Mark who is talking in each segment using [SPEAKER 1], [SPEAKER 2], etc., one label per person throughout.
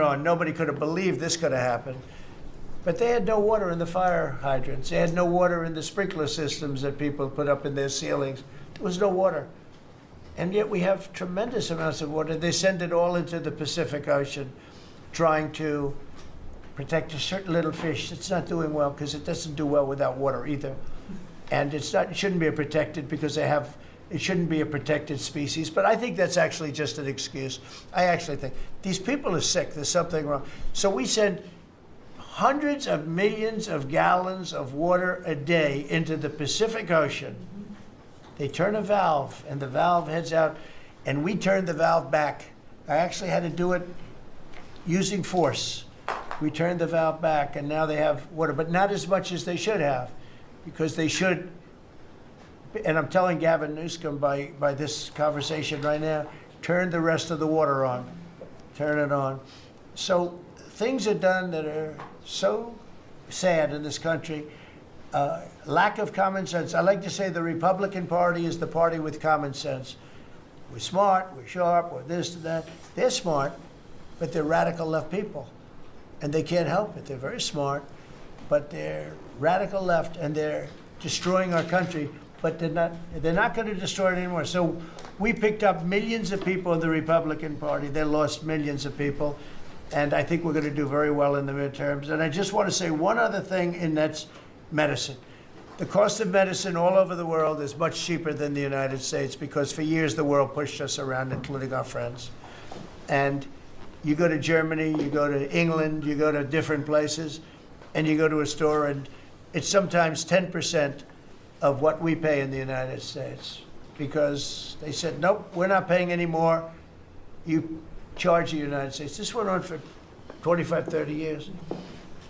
[SPEAKER 1] on. Nobody could have believed this could have happened. But they had no water in the fire hydrants. They had no water in the sprinkler systems that people put up in their ceilings. There was no water. And yet we have tremendous amounts of water. They send it all into the Pacific Ocean, trying to protect a certain little fish that's not doing well, because it doesn't do well without water either. And it shouldn't be protected because it shouldn't be a protected species. But I think that's actually just an excuse. I actually think these people are sick. There's something wrong. So we send hundreds of millions of gallons of water a day into the Pacific Ocean. They turn a valve, and the valve heads out, and we turn the valve back. I actually had to do it using force. We turned the valve back, and now they have water, but not as much as they should have, because they should, and I'm telling Gabbard-N18L by this conversation right now, turn the rest of the water on. Turn it on. So things are done that are so sad in this country. Lack of common sense. I like to say the Republican Party is the party with common sense. We're smart, we're sharp, we're this, that. They're smart, but they're radical left people. And they can't help it. They're very smart, but they're radical left, and they're destroying our country, but they're not going to destroy it anymore. So we picked up millions of people in the Republican Party. They lost millions of people. And I think we're going to do very well in the midterms. And I just want to say one other thing, and that's medicine. The cost of medicine all over the world is much cheaper than the United States, because for years the world pushed us around, including our friends. And you go to Germany, you go to England, you go to different places, and you go to a store, and it's sometimes 10% of what we pay in the United States, because they said, nope, we're not paying any more. You charge the United States. This went on for 25, 30 years.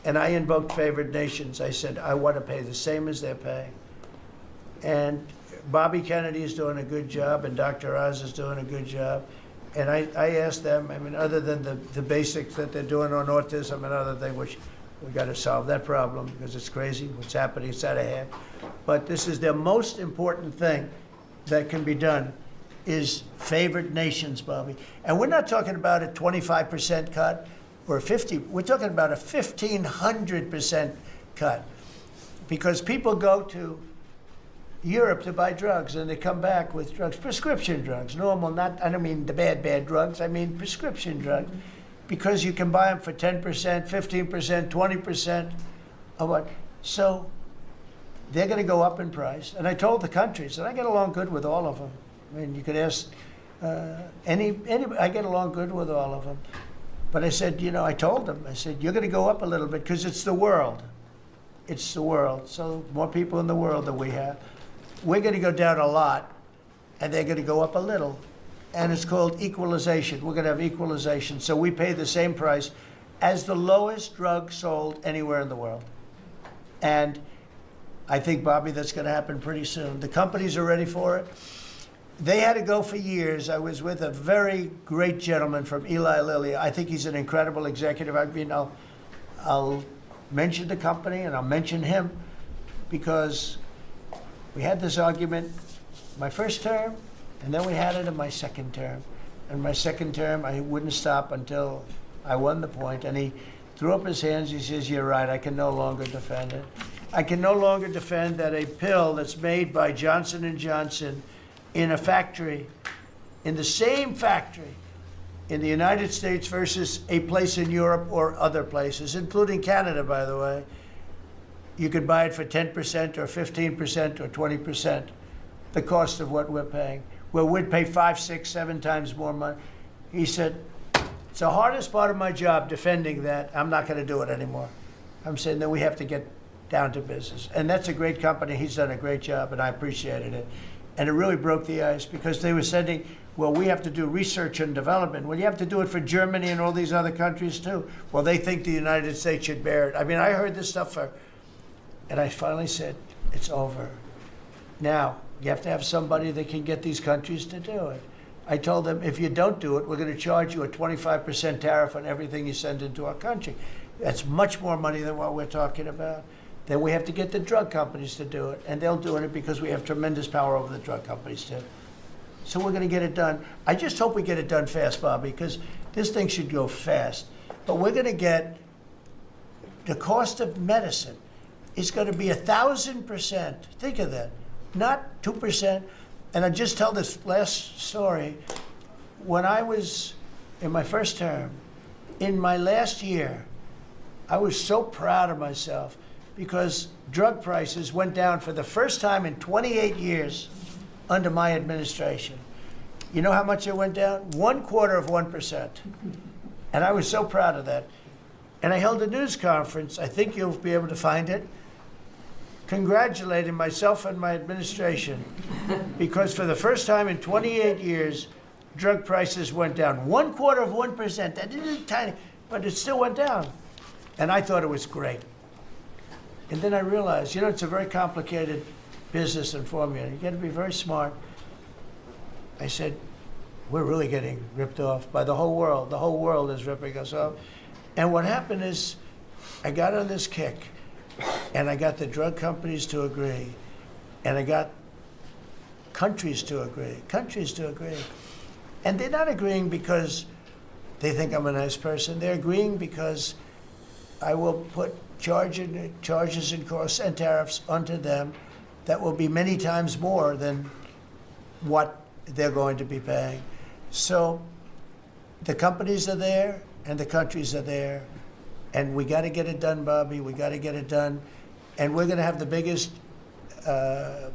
[SPEAKER 1] And I invoked favored nations. I said, I want to pay the same as they're paying. And Bobby Kennedy is doing a good job, and Dr. Oz is doing a good job. And I asked them, I mean, other than the basics that they're doing on autism and other things, which we got to solve that problem because it's crazy what's happening, it's out of hand. But this is the most important thing that can be done, is favored nations, Bobby. And we're not talking about a 25% cut or 50. We're talking about a 1,500% cut, because people go to Europe to buy drugs, and they come back with drugs, prescription drugs, normal, not, I don't mean the bad drugs, I mean prescription drugs, because you can buy them for 10%, 15%, 20% of what. So they're going to go up in price. And I told the countries, and I get along good with all of them. I mean, you could ask I get along good with all of them. But I said, you know, I told them, I said, you're going to go up a little bit because it's the world. It's the world. So more people in the world than we have. We're going to go down a lot, and they're going to go up a little. And it's called equalization. We're going to have equalization. So we pay the same price as the lowest drug sold anywhere in the world. And I think, Bobby, that's going to happen pretty soon. The companies are ready for it. They had to go for years. I was with a very great gentleman from Eli Lilly. I think he's an incredible executive. I mean, I'll mention the company, and I'll mention him, because we had this argument my first term, and then we had it in my second term. In my second term, I wouldn't stop until I won the point. And he threw up his hands. He says, you're right, I can no longer defend it. I can no longer defend that a pill that's made by Johnson & Johnson in a factory, in the same factory in the United States versus a place in Europe or other places, including Canada, by the way, you could buy it for 10% or 15% or 20%, the cost of what we're paying, where we'd pay 5, 6, 7 times more money. He said, it's the hardest part of my job, defending that. I'm not going to do it anymore. I'm saying that we have to get down to business. And that's a great company. He's done a great job, and I appreciated it. And it really broke the ice, because they were sending, well, we have to do research and development. Well, you have to do it for Germany and all these other countries too. Well, they think the United States should bear it. I mean, I heard this stuff and I finally said, it's over. Now, you have to have somebody that can get these countries to do it. I told them, if you don't do it, we're going to charge you a 25% tariff on everything you send into our country. That's much more money than what we're talking about. Then we have to get the drug companies to do it, and they'll do it because we have tremendous power over the drug companies too. So we're going to get it done. I just hope we get it done fast, Bobby, because this thing should go fast. but we're going to get the cost of medicine is going to be 1,000%. Think of that, not 2%. And I just tell this last story. When I was in my first term, in my last year, I was so proud of myself because drug prices went down for the first time in 28 years under my administration. You know how much it went down? 1/4%. And I was so proud of that. And I held a news conference, I think you'll be able to find it, congratulating myself and my administration because for the first time in 28 years, drug prices went down 1/4%. That isn't tiny, but it still went down. And I thought it was great. And then I realized, it's a very complicated business and formula. You got to be very smart. I said, we're really getting ripped off by the whole world. The whole world is ripping us off. And what happened is I got on this kick and I got the drug companies to agree and I got countries to agree. And they're not agreeing because they think I'm a nice person. They're agreeing because I will put charges and costs and tariffs onto them that will be many times more than what they're going to be paying. So the companies are there and the countries are there, and we got to get it done, Bobby. We got to get it done, and we're going to have the biggest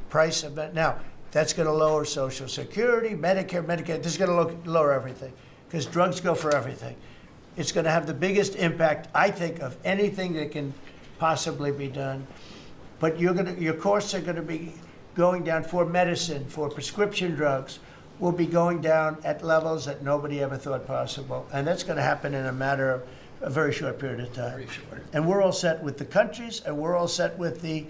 [SPEAKER 1] price of it. Now, that's going to lower Social Security, Medicare, Medicaid. This is going to lower everything because drugs go for everything. It's going to have the biggest impact, I think, of anything that can possibly be done. But your costs are going to be going down for medicine, for prescription drugs, will be going down at levels that nobody ever thought possible. And that's going to happen in a matter of a very short period of time.
[SPEAKER 2] Very short.
[SPEAKER 1] And we're all set with the countries, and we're all set with the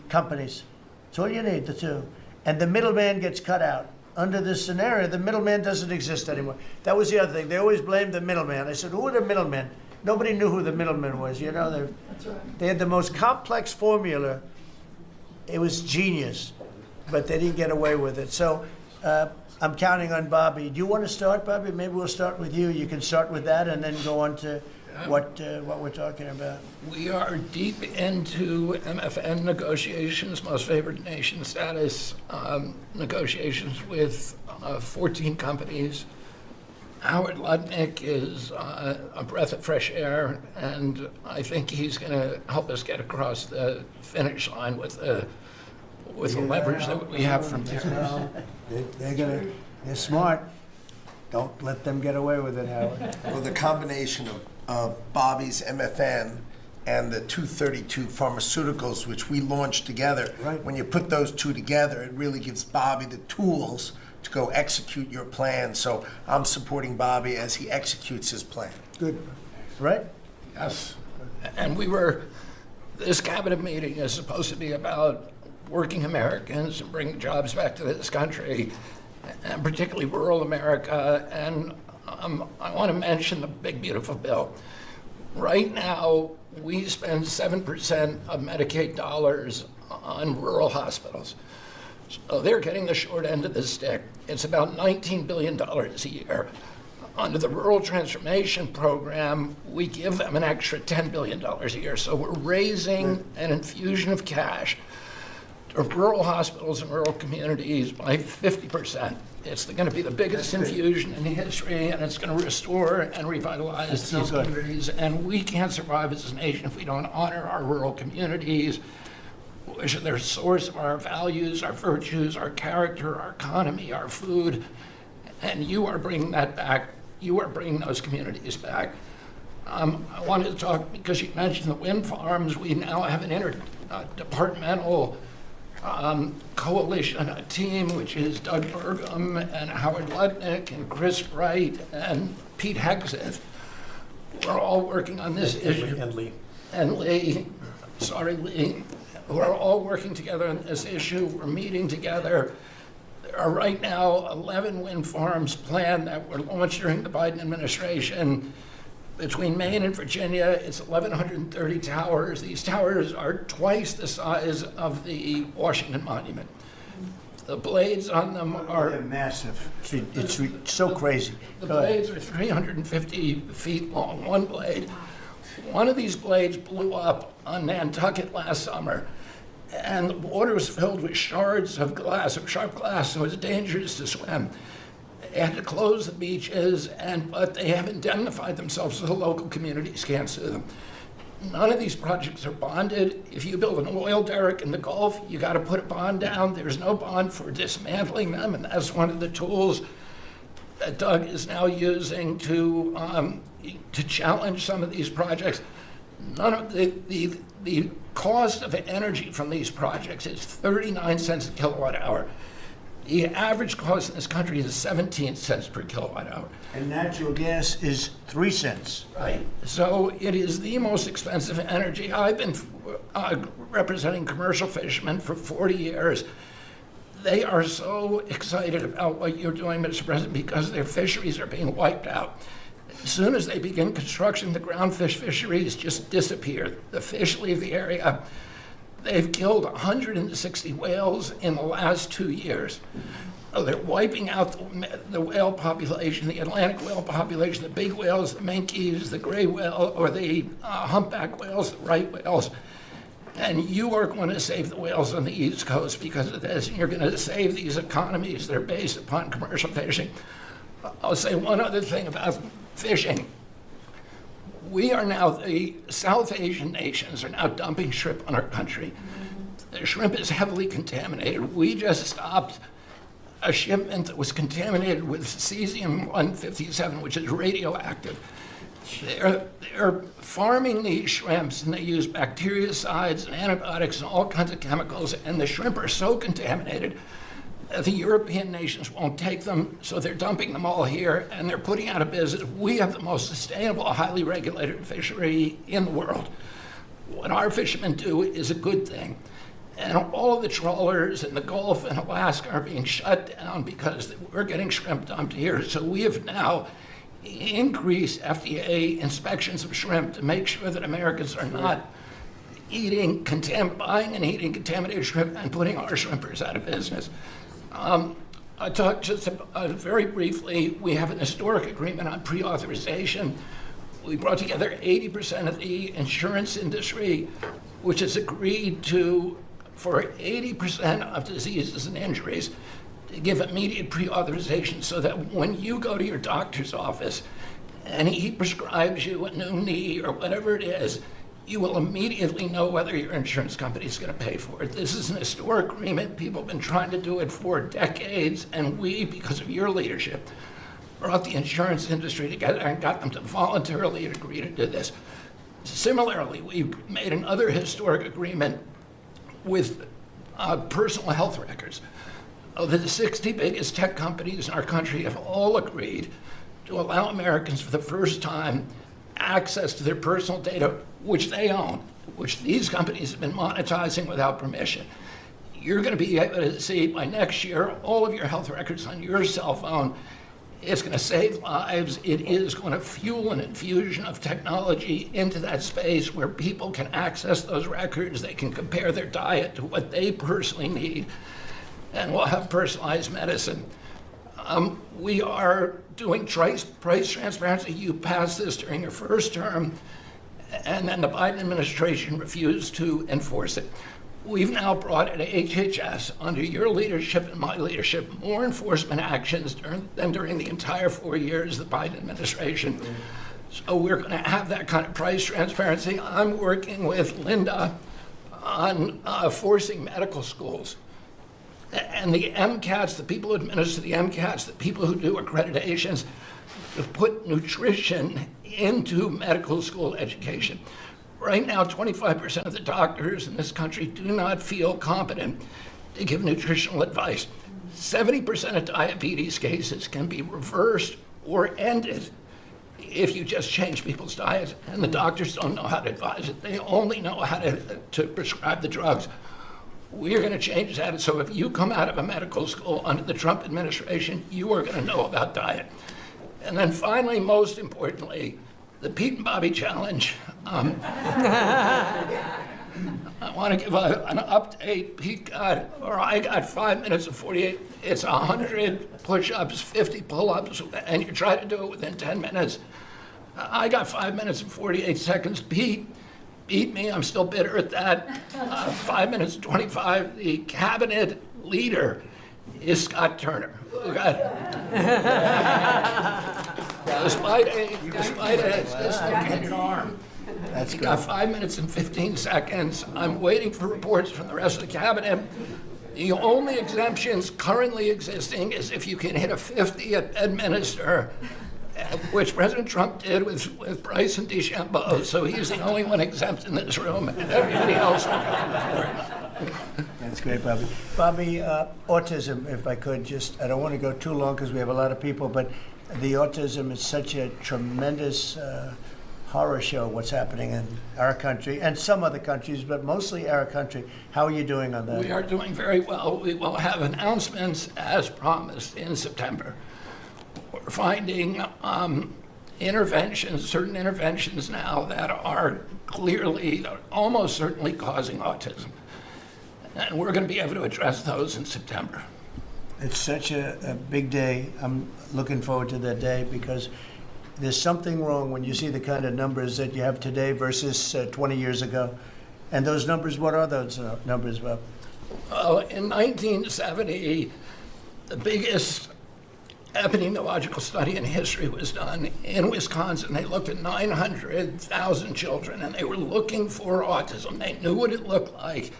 [SPEAKER 1] companies. That's all you need, the two. And the middleman gets cut out. Under this scenario, the middleman doesn't exist anymore. That was the other thing. They always blamed the middleman. I said, who are the middlemen? Nobody knew who the middleman was.
[SPEAKER 2] That's right.
[SPEAKER 1] They had the most complex formula. It was genius, but they didn't get away with it. So I'm counting on Bobby. Do you want to start, Bobby? Maybe we'll start with you. You can start with that and then go on to what we're talking about.
[SPEAKER 2] We are deep into MFN negotiations, most favored nation status negotiations with 14 companies. Howard Lutnick is a breath of fresh air, and I think he's going to help us get across the finish line with the leverage that we have from there.
[SPEAKER 1] They're smart. Don't let them get away with it, Howard.
[SPEAKER 3] Well, the combination of Bobby's MFN and the 232 pharmaceuticals, which we launched together,
[SPEAKER 1] right.
[SPEAKER 3] When you put those two together, it really gives Bobby the tools to go execute your plan. So I'm supporting Bobby as he executes his plan.
[SPEAKER 1] Good. Right?
[SPEAKER 2] Yes. And this cabinet meeting is supposed to be about working Americans and bringing jobs back to this country, and particularly rural America. And I want to mention the big, beautiful bill. Right now, we spend 7% of Medicaid dollars on rural hospitals. So they're getting the short end of the stick. It's about $19 billion a year. Under the Rural Transformation Program, we give them an extra $10 billion a year. So we're raising an infusion of cash to rural hospitals and rural communities by 50%. It's going to be the biggest infusion in history, and it's going to restore and revitalize these communities. And we can't survive as a nation if we don't honor our rural communities, which are the source of our values, our virtues, our character, our economy, our food. And you are bringing that back. You are bringing those communities back. I wanted to talk, because you mentioned the wind farms, we now have an interdepartmental coalition, a team, which is Doug Burgum and Howard Lutnick and Chris Wright and Pete Hegseth. We're all working on this issue. And Lee. Sorry, Lee. We're all working together on this issue. We're meeting together. There are right now 11 wind farms planned that were launched during the Biden administration. Between Maine and Virginia, it's 1,130 towers. These towers are twice the size of the Washington Monument. The blades on them
[SPEAKER 1] They're
[SPEAKER 2] are,
[SPEAKER 1] massive. It's so crazy.
[SPEAKER 2] the
[SPEAKER 1] Go ahead.
[SPEAKER 2] blades are 350 feet long, one blade. One of these blades blew up on Nantucket last summer, and the water was filled with shards of glass, of sharp glass, so it was dangerous to swim. They had to close the beaches, but they have indemnified themselves so the local communities can't sue them. None of these projects are bonded. If you build an oil derrick in the Gulf, you got to put a bond down. There's no bond for dismantling them, and that's one of the tools that Doug is now using to challenge some of these projects. None of the cost of energy from these projects is 39 cents a kilowatt hour. The average cost in this country is 17 cents per kilowatt hour.
[SPEAKER 1] And natural gas is 3 cents.
[SPEAKER 2] Right. So it is the most expensive energy. I've been representing commercial fishermen for 40 years. They are so excited about what you're doing, Mr. President, because their fisheries are being wiped out. As soon as they begin construction, the groundfish fisheries just disappear. The fish leave the area. They've killed 160 whales in the last 2 years. So they're wiping out the whale population, the Atlantic whale population, the big whales, the minkies, the gray whale, or the humpback whales, the right whales. And you are going to save the whales on the East Coast because of this. And you're going to save these economies that are based upon commercial fishing. I'll say one other thing about fishing. We are now, the South Asian nations are now dumping shrimp on our country. The shrimp is heavily contaminated. We just stopped a shipment that was contaminated with cesium-157, which is radioactive. They're farming these shrimps, and they use bactericides and antibiotics and all kinds of chemicals, and the shrimp are so contaminated that the European nations won't take them, so they're dumping them all here, and they're putting out of business. We have the most sustainable, highly regulated fishery in the world. What our fishermen do is a good thing. And all of the trawlers in the Gulf and Alaska are being shut down because we're getting shrimp dumped here. So we have now increased FDA inspections of shrimp to make sure that Americans are not buying and eating contaminated shrimp and putting our shrimpers out of business. I talked just very briefly, we have an historic agreement on pre-authorization. We brought together 80% of the insurance industry, which has agreed to, for 80% of diseases and injuries, to give immediate pre-authorization so that when you go to your doctor's office and he prescribes you a new knee or whatever it is, you will immediately know whether your insurance company is going to pay for it. This is an historic agreement. People have been trying to do it for decades, and we, because of your leadership, brought the insurance industry together and got them to voluntarily agree to do this. Similarly, we've made another historic agreement with personal health records. The 60 biggest tech companies in our country have all agreed to allow Americans for the first time access to their personal data, which they own, which these companies have been monetizing without permission. You're going to be able to see by next year all of your health records on your cell phone. It's going to save lives. It is going to fuel an infusion of technology into that space where people can access those records. They can compare their diet to what they personally need, and we'll have personalized medicine. We are doing price transparency. You passed this during your first term, and then the Biden administration refused to enforce it. We've now brought at HHS, under your leadership and my leadership, more enforcement actions than during the entire 4 years of the Biden administration. So we're going to have that kind of price transparency. I'm working with Linda on forcing medical schools and the MCATs, the people who administer the MCATs, the people who do accreditations, to put nutrition into medical school education. Right now, 25% of the doctors in this country do not feel competent to give nutritional advice. 70% of diabetes cases can be reversed or ended if you just change people's diets, and the doctors don't know how to advise it. They only know how to prescribe the drugs. We're going to change that, so if you come out of a medical school under the Trump administration, you are going to know about diet. And then finally, most importantly, the Pete and Bobby challenge. I want to give an update. I got 5 minutes and 48. It's 100 push-ups, 50 pull-ups, and you try to do it within 10 minutes. I got 5 minutes and 48 seconds. Pete beat me. I'm still bitter at that. 5 minutes and 25. The cabinet leader is Scott Turner. Despite a dislocated arm.
[SPEAKER 1] That's
[SPEAKER 2] He
[SPEAKER 1] good.
[SPEAKER 2] got 5 minutes and 15 seconds. I'm waiting for reports from the rest of the cabinet. The only exemptions currently existing is if you can hit a 50 at Bedminster, which President Trump did with Bryson DeChambeau. So he's the only one exempt in this room, and everybody else will go for
[SPEAKER 1] That's great, Bobby. Bobby, autism, if I could just, I don't want to go too long because we have a lot of people, but the autism is such a tremendous horror show, what's happening in our country and some other countries, but mostly our country. How are you doing on that?
[SPEAKER 2] We are doing very well. We will have announcements as promised in September. We're finding certain interventions now that are clearly, almost certainly causing autism. And we're going to be able to address those in September.
[SPEAKER 1] It's such a big day. I'm looking forward to that day because there's something wrong when you see the kind of numbers that you have today versus 20 years ago. And those numbers, what are those numbers, Bob?
[SPEAKER 2] In 1970, the biggest epidemiological study in history was done in Wisconsin. They looked at 900,000 children, and they were looking for autism. They knew what it looked like,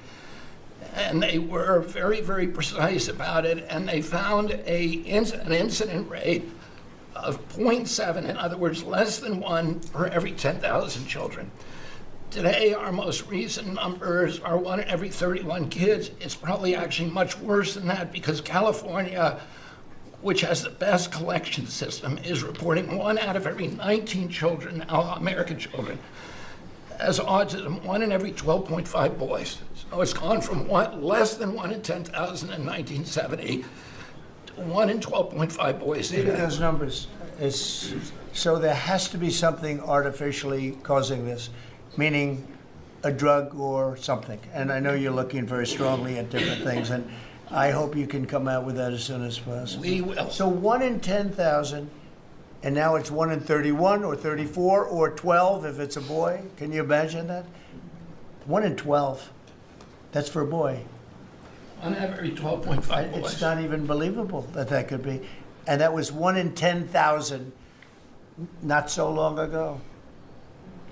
[SPEAKER 2] and they were very, very precise about it, and they found an incident rate of 0.7, in other words, less than 1 per every 10,000 children. Today, our most recent numbers are 1 in every 31 kids. It's probably actually much worse than that because California, which has the best collection system, is reporting 1 out of every 19 children, American children, has autism, 1 in every 12.5 boys. So it's gone from less than 1 in 10,000 in 1970 to 1 in 12.5 boys
[SPEAKER 1] Look at
[SPEAKER 2] today.
[SPEAKER 1] those numbers. So there has to be something artificially causing this, meaning a drug or something. And I know you're looking very strongly at different things, and I hope you can come out with that as soon as possible.
[SPEAKER 2] We will.
[SPEAKER 1] So 1 in 10,000, and now it's 1 in 31 or 34 or 12 if it's a boy. Can you imagine that? 1 in 12. That's for a boy.
[SPEAKER 2] 1 out of every 12.5 boys.
[SPEAKER 1] It's not even believable that that could be. And that was 1 in 10,000 not so long ago.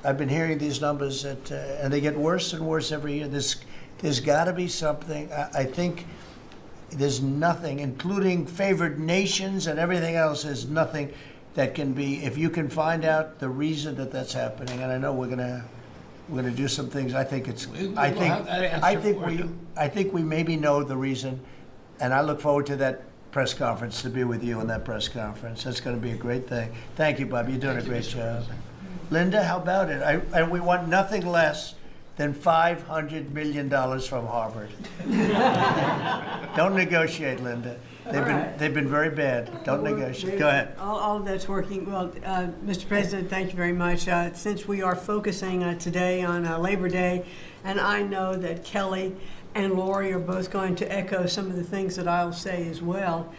[SPEAKER 1] I've been hearing these numbers, and they get worse and worse every year. There's got to be something. I think there's nothing, including favored nations and everything else, there's nothing that can be, if you can find out the reason that that's happening, and I know we're gonna do some things. I think it's.
[SPEAKER 2] We will
[SPEAKER 1] I think.
[SPEAKER 2] have that answer
[SPEAKER 1] I think
[SPEAKER 2] for
[SPEAKER 1] we.
[SPEAKER 2] you.
[SPEAKER 1] I think we maybe know the reason, and I look forward to that press conference, to be with you in that press conference. That's going to be a great thing. Thank you, Bob. You're doing a great job. Linda, how about it? And we want nothing less than $500 million from Harvard. Don't negotiate, Linda. They've been very bad. Don't negotiate. Go ahead.
[SPEAKER 4] All of that's working. Well, Mr. President, thank you very much. Since we are focusing today on Labor Day, and I know that Kelly and Lori are both going to echo some of the things that I'll say as well,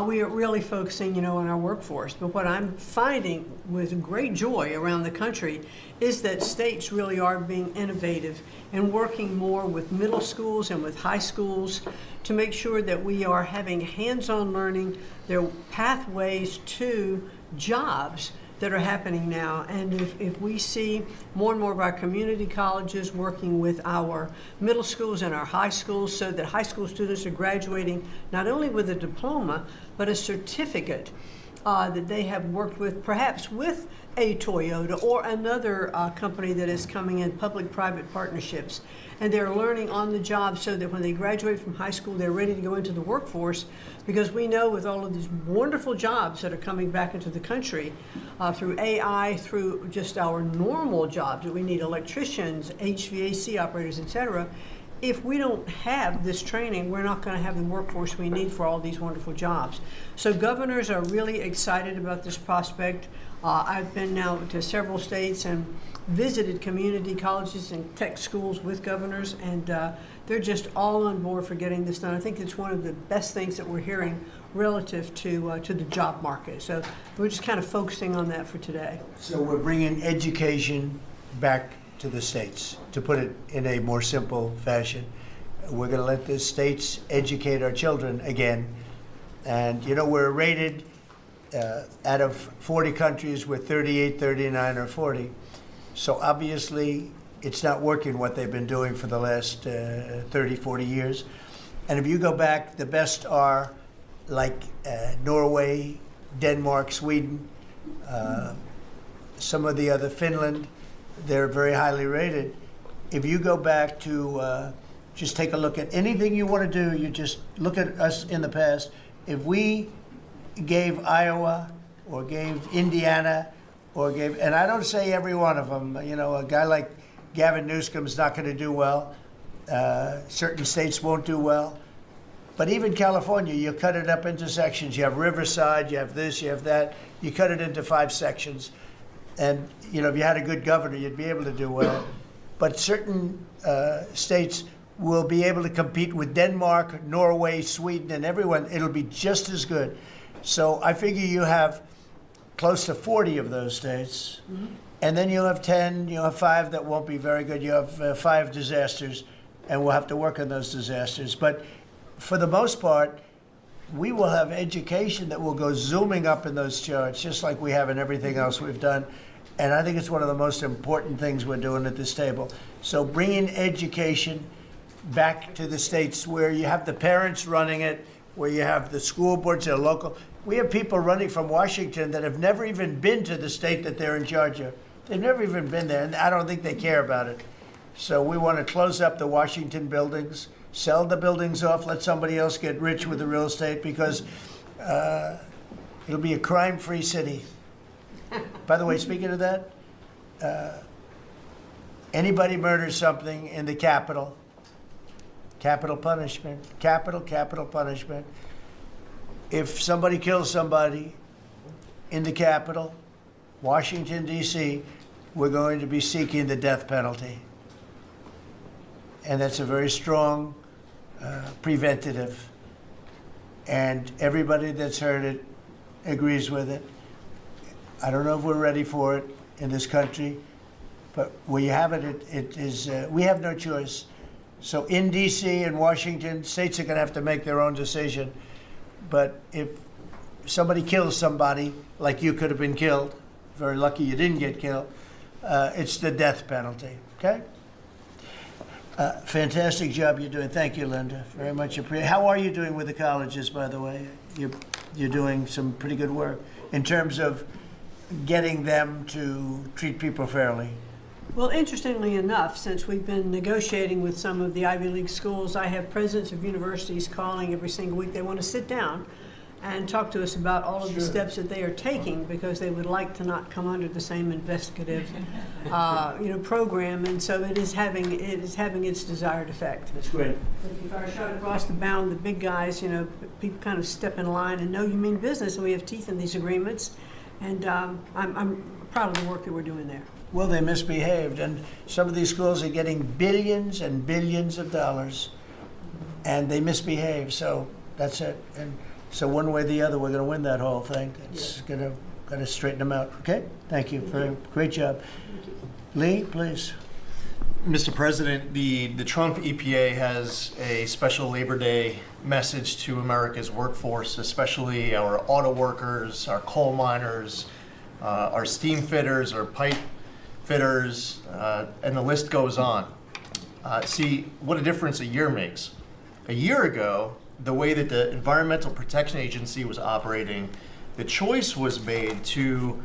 [SPEAKER 4] we are really focusing, on our workforce. But what I'm finding with great joy around the country is that states really are being innovative and working more with middle schools and with high schools to make sure that we are having hands-on learning. There are pathways to jobs that are happening now. And if we see more and more of our community colleges working with our middle schools and our high schools so that high school students are graduating not only with a diploma, but a certificate that they have worked with, perhaps with a Toyota or another company that is coming in, public-private partnerships. And they're learning on the job so that when they graduate from high school, they're ready to go into the workforce, because we know with all of these wonderful jobs that are coming back into the country through AI, through just our normal jobs, that we need electricians, HVAC operators, et cetera. If we don't have this training, we're not going to have the workforce we need for all these wonderful jobs. So governors are really excited about this prospect. I've been now to several states and visited community colleges and tech schools with governors, and they're just all on board for getting this done. I think it's one of the best things that we're hearing relative to the job market. So we're just kind of focusing on that for today.
[SPEAKER 1] So we're bringing education back to the states, to put it in a more simple fashion. We're going to let the states educate our children again. And, you know, we're rated out of 40 countries, we're 38, 39, or 40. So obviously, it's not working what they've been doing for the last 30, 40 years. And if you go back, the best are like Norway, Denmark, Sweden, some of the other, Finland, they're very highly rated. If you go back to just take a look at anything you want to do, you just look at us in the past. If we gave Iowa or gave Indiana or gave, and I don't say every one of them, you know, a guy like Gavin Newsom's not going to do well. Certain states won't do well. But even California, you cut it up into sections. You have Riverside, you have this, you have that. You cut it into 5 sections. And, you know, if you had a good governor, you'd be able to do well. But certain states will be able to compete with Denmark, Norway, Sweden, and everyone. It'll be just as good. So I figure you have close to 40 of those states. Mm-hmm. And then you'll have 10, you'll have 5 that won't be very good. You have 5 disasters, and we'll have to work on those disasters. But for the most part, we will have education that will go zooming up in those charts, just like we have in everything else we've done. And I think it's one of the most important things we're doing at this table. So bringing education back to the states where you have the parents running it, where you have the school boards that are local. We have people running from Washington that have never even been to the state that they're in charge of. They've never even been there, and I don't think they care about it. So we want to close up the Washington buildings, sell the buildings off, let somebody else get rich with the real estate, because it'll be a crime-free city. By the way, speaking of that, anybody murders something in the Capitol, capital punishment, capital punishment. If somebody kills somebody in the Capitol, Washington, D.C., we're going to be seeking the death penalty. And that's a very strong preventative. And everybody that's heard it agrees with it. I don't know if we're ready for it in this country, but where you have it, it is, we have no choice. So in D.C. and Washington, states are going to have to make their own decision. But if somebody kills somebody, like you could have been killed, very lucky you didn't get killed, it's the death penalty, okay? Fantastic job you're doing. Thank you, Linda. Very much appreciated. How are you doing with the colleges, by the way? You're doing some pretty good work in terms of getting them to treat people fairly.
[SPEAKER 4] Well, interestingly enough, since we've been negotiating with some of the Ivy League schools, I have presidents of universities calling every single week. They want to sit down and talk to us about all of the steps that they are taking, because they would like to not come under the same investigative program, and so it is having its desired effect.
[SPEAKER 1] That's great.
[SPEAKER 4] If I shot across the bound, the big guys, people kind of step in line and know you mean business, and we have teeth in these agreements, and I'm proud of the work that we're doing there.
[SPEAKER 1] Well, they misbehaved, and some of these schools are getting billions and billions of dollars, and they misbehave, so that's it. And so one way or the other, we're going to win that whole thing. It's going to straighten them out. Okay? Thank you. Great job. Lee, please.
[SPEAKER 5] Mr. President, the Trump EPA has a special Labor Day message to America's workforce, especially our auto workers, our coal miners, our steam fitters, our pipe fitters, and the list goes on. See what a difference a year makes. A year ago, the way that the Environmental Protection Agency was operating, the choice was made to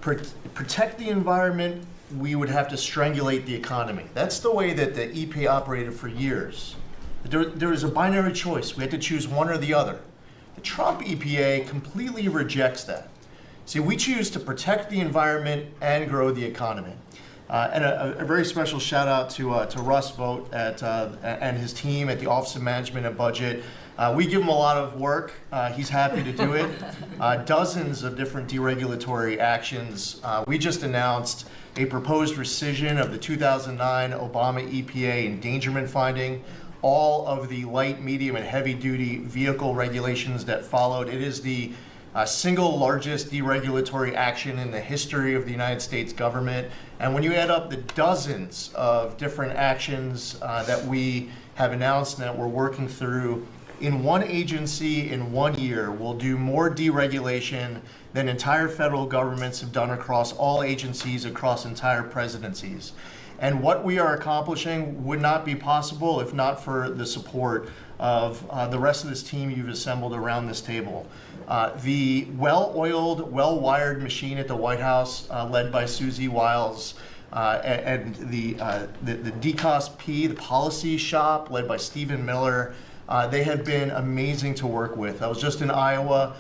[SPEAKER 5] protect the environment. We would have to strangulate the economy. That's the way that the EPA operated for years. There was a binary choice. We had to choose one or the other. The Trump EPA completely rejects that. See, we choose to protect the environment and grow the economy. And a very special shout out to Russ Vogt and his team at the Office of Management and Budget. We give him a lot of work. He's happy to do it. Dozens of different deregulatory actions. We just announced a proposed rescission of the 2009 Obama EPA endangerment finding, all of the light, medium, and heavy-duty vehicle regulations that followed. It is the single largest deregulatory action in the history of the United States government. And when you add up the dozens of different actions that we have announced and that we're working through, in one agency in 1 year, we'll do more deregulation than entire federal governments have done across all agencies, across entire presidencies. And what we are accomplishing would not be possible if not for the support of the rest of this team you've assembled around this table. The well-oiled, well-wired machine at the White House, led by Susie Wiles, and the DCOSP, the policy shop, led by Stephen Miller, they have been amazing to work with. I was just in Iowa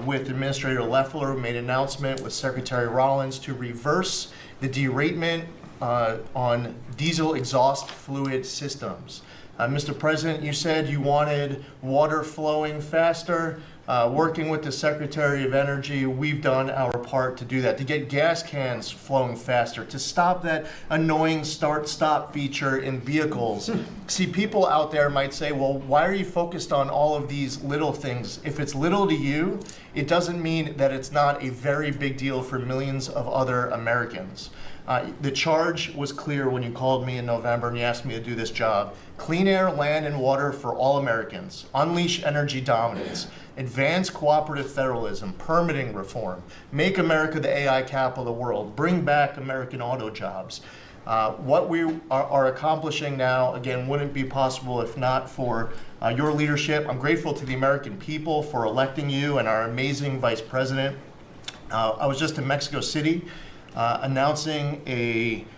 [SPEAKER 5] with Administrator Loeffler, who made an announcement with Secretary Rollins to reverse the deratement on diesel exhaust fluid systems. Mr. President, you said you wanted water flowing faster. Working with the Secretary of Energy, we've done our part to do that, to get gas cans flowing faster, to stop that annoying start-stop feature in vehicles. See, people out there might say, well, why are you focused on all of these little things? If it's little to you, it doesn't mean that it's not a very big deal for millions of other Americans. The charge was clear when you called me in November and you asked me to do this job. Clean air, land, and water for all Americans. Unleash energy dominance. Advance cooperative federalism, permitting reform, make America the AI capital of the world, bring back American auto jobs. What we are accomplishing now, again, wouldn't be possible if not for your leadership. I'm grateful to the American people for electing you and our amazing Vice President. I was just in Mexico City announcing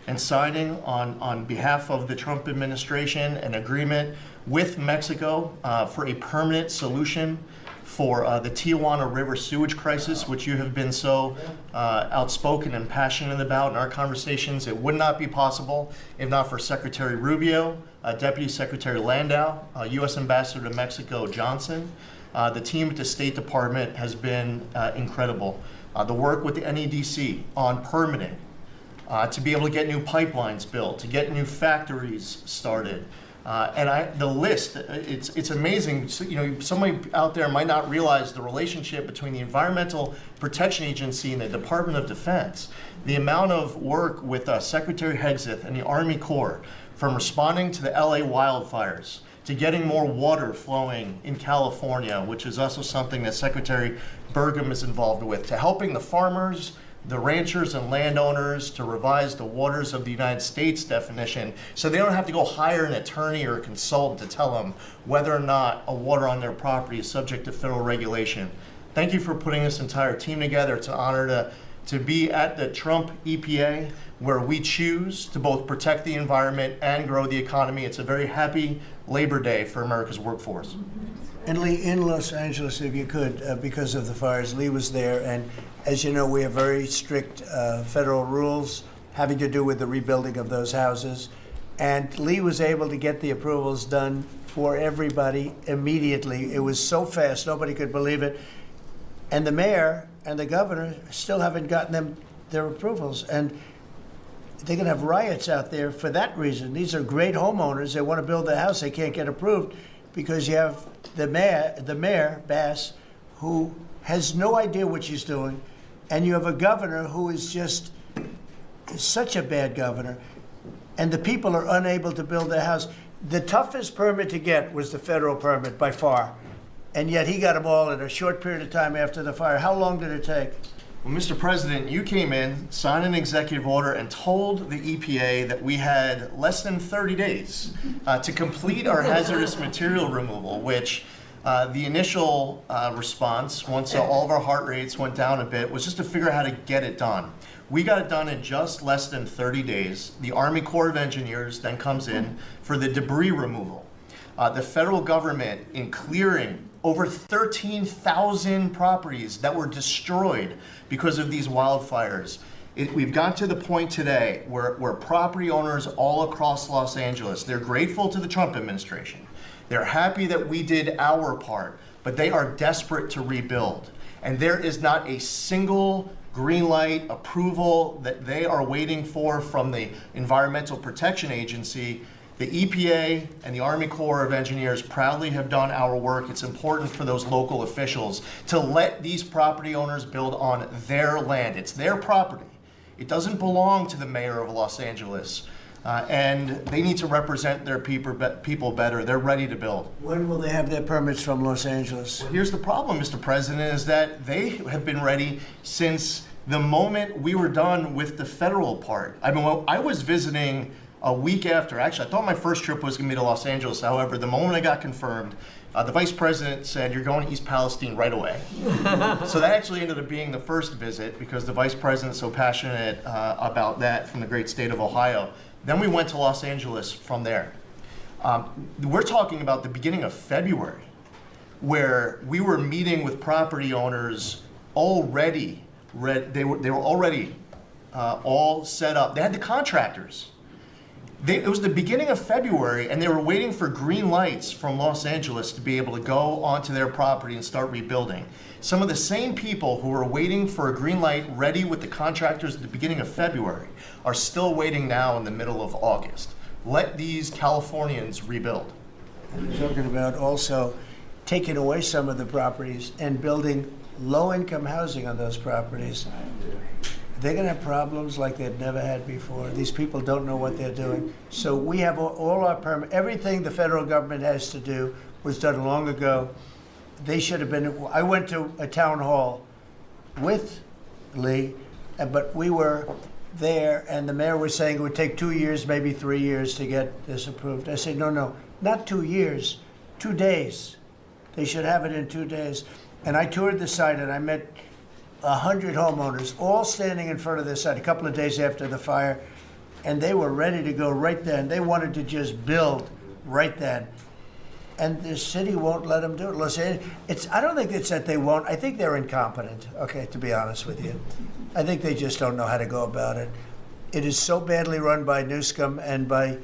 [SPEAKER 5] and signing on behalf of the Trump administration an agreement with Mexico for a permanent solution for the Tijuana River sewage crisis, which you have been so outspoken and passionate about in our conversations. It would not be possible if not for Secretary Rubio, Deputy Secretary Landau, U.S. Ambassador to Mexico Johnson. The team at the State Department has been incredible. The work with the NEDC on permitting, to be able to get new pipelines built, to get new factories started. The list, it's amazing. So, somebody out there might not realize the relationship between the Environmental Protection Agency and the Department of Defense. The amount of work with Secretary Hegseth and the Army Corps, from responding to the LA wildfires, to getting more water flowing in California, which is also something that Secretary Burgum is involved with, to helping the farmers, the ranchers and landowners to revise the waters of the United States definition so they don't have to go hire an attorney or a consultant to tell them whether or not a water on their property is subject to federal regulation. Thank you for putting this entire team together. It's an honor to be at the Trump EPA, where we choose to both protect the environment and grow the economy. It's a very happy Labor Day for America's workforce.
[SPEAKER 1] And Lee, in Los Angeles, if you could, because of the fires, Lee was there, and as you know, we have very strict federal rules having to do with the rebuilding of those houses. And Lee was able to get the approvals done for everybody immediately. It was so fast, nobody could believe it. And the mayor and the governor still haven't gotten their approvals. And they're going to have riots out there for that reason. These are great homeowners. They want to build a house. They can't get approved because you have the mayor, Bass, who has no idea what she's doing, and you have a governor who is just such a bad governor, and the people are unable to build their house. The toughest permit to get was the federal permit by far, and yet he got them all in a short period of time after the fire. How long did it take?
[SPEAKER 5] Well, Mr. President, you came in, signed an executive order, and told the EPA that we had less than 30 days to complete our hazardous material removal, which the initial response, once all of our heart rates went down a bit, was just to figure out how to get it done. We got it done in just less than 30 days. The Army Corps of Engineers then comes in for the debris removal. The federal government, in clearing over 13,000 properties that were destroyed because of these wildfires. We've got to the point today where property owners all across Los Angeles, they're grateful to the Trump administration. They're happy that we did our part, but they are desperate to rebuild. And there is not a single green light approval that they are waiting for from the Environmental Protection Agency. The EPA and the Army Corps of Engineers proudly have done our work. It's important for those local officials to let these property owners build on their land. It's their property. It doesn't belong to the mayor of Los Angeles. And they need to represent their people better. They're ready to build.
[SPEAKER 1] When will they have their permits from Los Angeles?
[SPEAKER 5] Here's the problem, Mr. President, is that they have been ready since the moment we were done with the federal part. I mean, well, I was visiting a week after. Actually, I thought my first trip was going to be to Los Angeles. However, the moment I got confirmed, the vice president said, "You're going to East Palestine right away." So that actually ended up being the first visit because the vice president's so passionate about that from the great state of Ohio. Then we went to Los Angeles from there. We're talking about the beginning of February, where we were meeting with property owners already. They were already all set up. They had the contractors. It was the beginning of February, and they were waiting for green lights from Los Angeles to be able to go onto their property and start rebuilding. Some of the same people who were waiting for a green light ready with the contractors at the beginning of February are still waiting now in the middle of August. Let these Californians rebuild.
[SPEAKER 1] And they're talking about also taking away some of the properties and building low-income housing on those properties. They're going to have problems like they've never had before. These people don't know what they're doing. So we have all our permit. Everything the federal government has to do was done long ago. They should have been. I went to a town hall with Lee, but we were there, and the mayor was saying it would take 2 years, maybe 3 years to get this approved. I said, no, not 2 years, 2 days. They should have it in 2 days. And I toured the site, and I met 100 homeowners, all standing in front of the site a couple of days after the fire, and they were ready to go right then. They wanted to just build right then. And the city won't let them do it. Los Angeles, I don't think it's that they won't. I think they're incompetent, okay, to be honest with you. I think they just don't know how to go about it. It is so badly run by Newscomb and by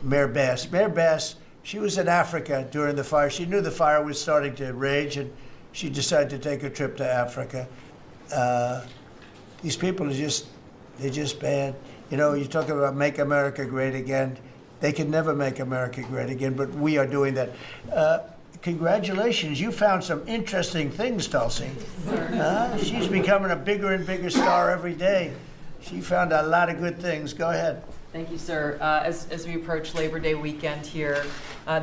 [SPEAKER 1] Mayor Bass. Mayor Bass, she was in Africa during the fire. She knew the fire was starting to rage, and she decided to take a trip to Africa. These people they're just bad. You know, you talk about make America great again. They can never make America great again, but we are doing that. Congratulations, you found some interesting things, Tulsi. She's becoming a bigger and bigger star every day. She found a lot of good things. Go ahead.
[SPEAKER 6] Thank you, sir. As we approach Labor Day weekend here,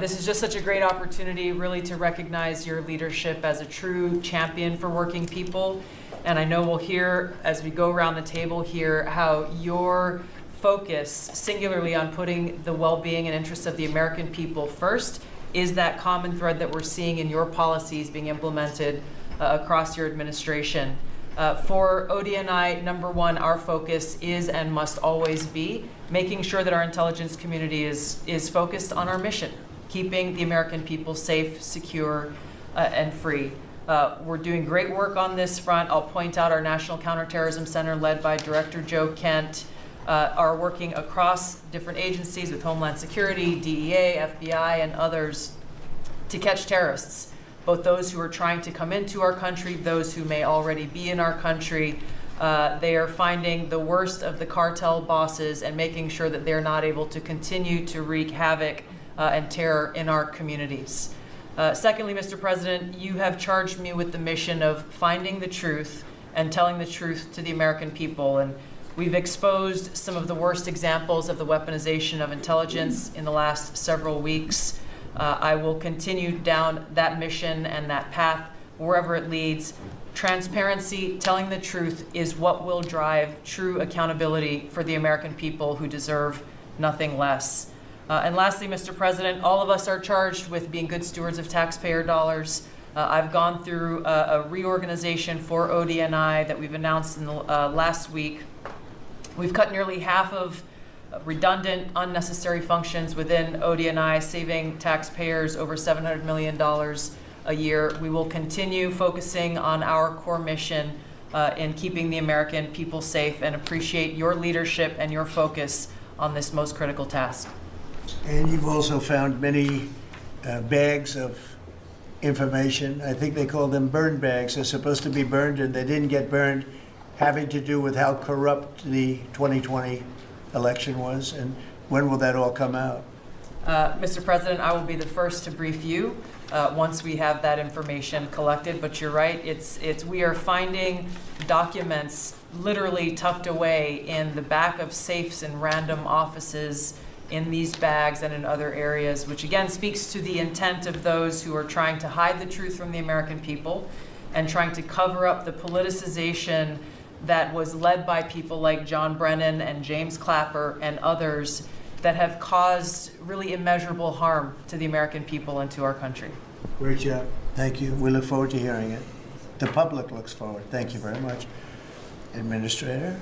[SPEAKER 6] this is just such a great opportunity really to recognize your leadership as a true champion for working people. And I know we'll hear, as we go around the table here, how your focus singularly on putting the well-being and interests of the American people first is that common thread that we're seeing in your policies being implemented across your administration. For ODNI, number one, our focus is and must always be making sure that our intelligence community is focused on our mission, keeping the American people safe, secure, and free. We're doing great work on this front. I'll point out our National Counterterrorism Center, led by Director Joe Kent, are working across different agencies with Homeland Security, DEA, FBI, and others to catch terrorists, both those who are trying to come into our country, those who may already be in our country. They are finding the worst of the cartel bosses and making sure that they're not able to continue to wreak havoc and terror in our communities. Secondly, Mr. President, you have charged me with the mission of finding the truth and telling the truth to the American people. And we've exposed some of the worst examples of the weaponization of intelligence in the last several weeks. I will continue down that mission and that path wherever it leads. Transparency, telling the truth, is what will drive true accountability for the American people who deserve nothing less. And lastly, Mr. President, all of us are charged with being good stewards of taxpayer dollars. I've gone through a reorganization for ODNI that we've announced in the last week. We've cut nearly half of redundant, unnecessary functions within ODNI, saving taxpayers over $700 million a year. We will continue focusing on our core mission in keeping the American people safe, and appreciate your leadership and your focus on this most critical task.
[SPEAKER 1] And you've also found many bags of information. I think they call them burn bags. They're supposed to be burned and they didn't get burned, having to do with how corrupt the 2020 election was. And when will that all come out?
[SPEAKER 6] Mr. President, I will be the first to brief you once we have that information collected. But you're right, we are finding documents literally tucked away in the back of safes in random offices in these bags and in other areas, which again speaks to the intent of those who are trying to hide the truth from the American people and trying to cover up the politicization that was led by people like John Brennan and James Clapper and others that have caused really immeasurable harm to the American people and to our country.
[SPEAKER 1] Great job. Thank you. We look forward to hearing it. The public looks forward. Thank you very much. Administrator?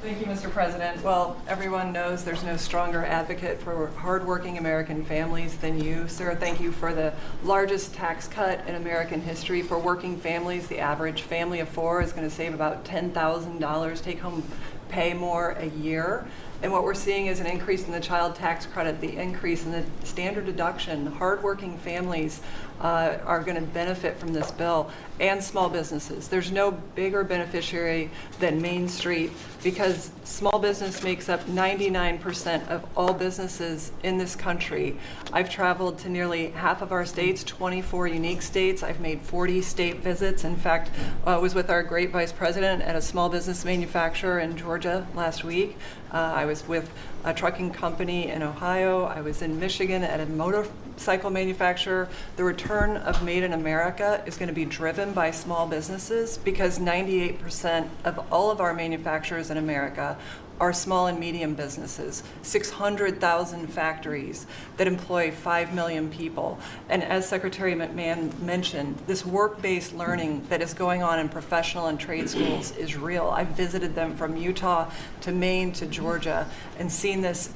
[SPEAKER 7] Thank you, Mr. President. Well, everyone knows there's no stronger advocate for hardworking American families than you, sir. Thank you for the largest tax cut in American history for working families. The average family of four is going to save about $10,000 take-home pay more a year. And what we're seeing is an increase in the child tax credit, the increase in the standard deduction. Hardworking families are going to benefit from this bill, and small businesses. There's no bigger beneficiary than Main Street, because small business makes up 99% of all businesses in this country. I've traveled to nearly half of our states, 24 unique states. I've made 40 state visits. In fact, I was with our great vice president at a small business manufacturer in Georgia last week. I was with a trucking company in Ohio. I was in Michigan at a motorcycle manufacturer. The return of Made in America is going to be driven by small businesses, because 98% of all of our manufacturers in America are small and medium businesses, 600,000 factories that employ 5 million people. And as Secretary McMahon mentioned, this work-based learning that is going on in professional and trade schools is real. I've visited them from Utah to Maine to Georgia and seen this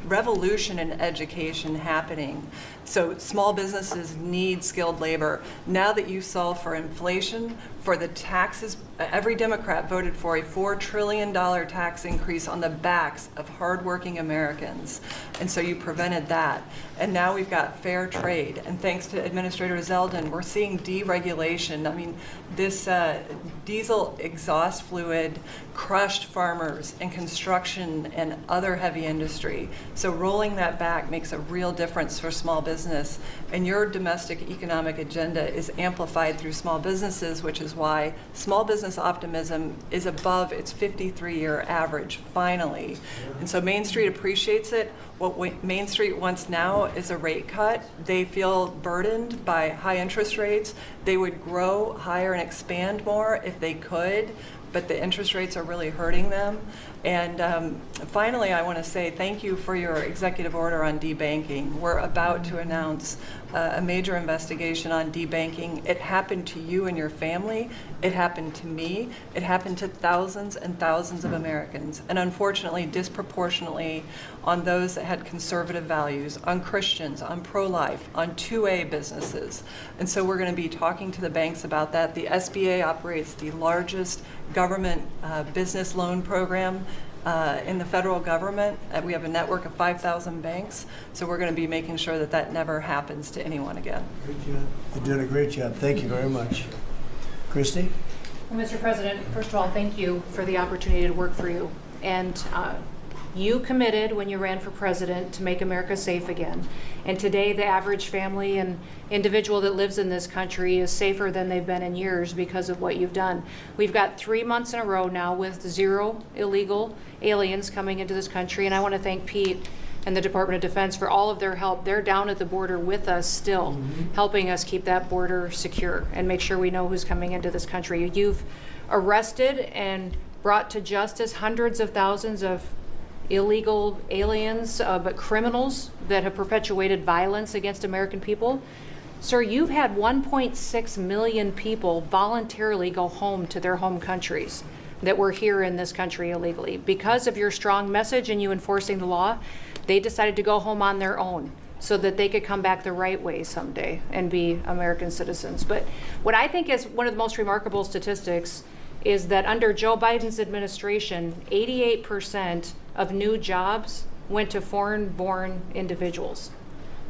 [SPEAKER 7] revolution in education happening. So small businesses need skilled labor. Now that you solve for inflation, for the taxes, every Democrat voted for a $4 trillion tax increase on the backs of hardworking Americans. And so you prevented that. And now we've got fair trade. And thanks to Administrator Zeldin, we're seeing deregulation. I mean, this diesel exhaust fluid crushed farmers and construction and other heavy industry. So rolling that back makes a real difference for small business. And your domestic economic agenda is amplified through small businesses, which is why small business optimism is above its 53-year average, finally. And so Main Street appreciates it. What Main Street wants now is a rate cut. They feel burdened by high interest rates. They would grow higher and expand more if they could, but the interest rates are really hurting them. And finally, I want to say thank you for your executive order on debanking. We're about to announce a major investigation on debanking. It happened to you and your family. It happened to me. It happened to thousands and thousands of Americans, and unfortunately, disproportionately on those that had conservative values, on Christians, on pro-life, on 2A businesses. And so we're going to be talking to the banks about that. The SBA operates the largest government business loan program in the federal government. We have a network of 5,000 banks, so we're going to be making sure that that never happens to anyone again.
[SPEAKER 1] Great job. You did a great job. Thank you very much. Christy?
[SPEAKER 8] Well, Mr. President, first of all, thank you for the opportunity to work for you. And you committed when you ran for president to make America safe again. And today, the average family and individual that lives in this country is safer than they've been in years because of what you've done. We've got 3 months in a row now with 0 illegal aliens coming into this country. And I want to thank Pete and the Department of Defense for all of their help. They're down at the border with us still, helping us keep that border secure and make sure we know who's coming into this country. You've arrested and brought to justice hundreds of thousands of illegal aliens, but criminals that have perpetuated violence against American people. Sir, you've had 1.6 million people voluntarily go home to their home countries that were here in this country illegally. Because of your strong message and you enforcing the law, they decided to go home on their own so that they could come back the right way someday and be American citizens. But what I think is one of the most remarkable statistics is that under Joe Biden's administration, 88% of new jobs went to foreign-born individuals.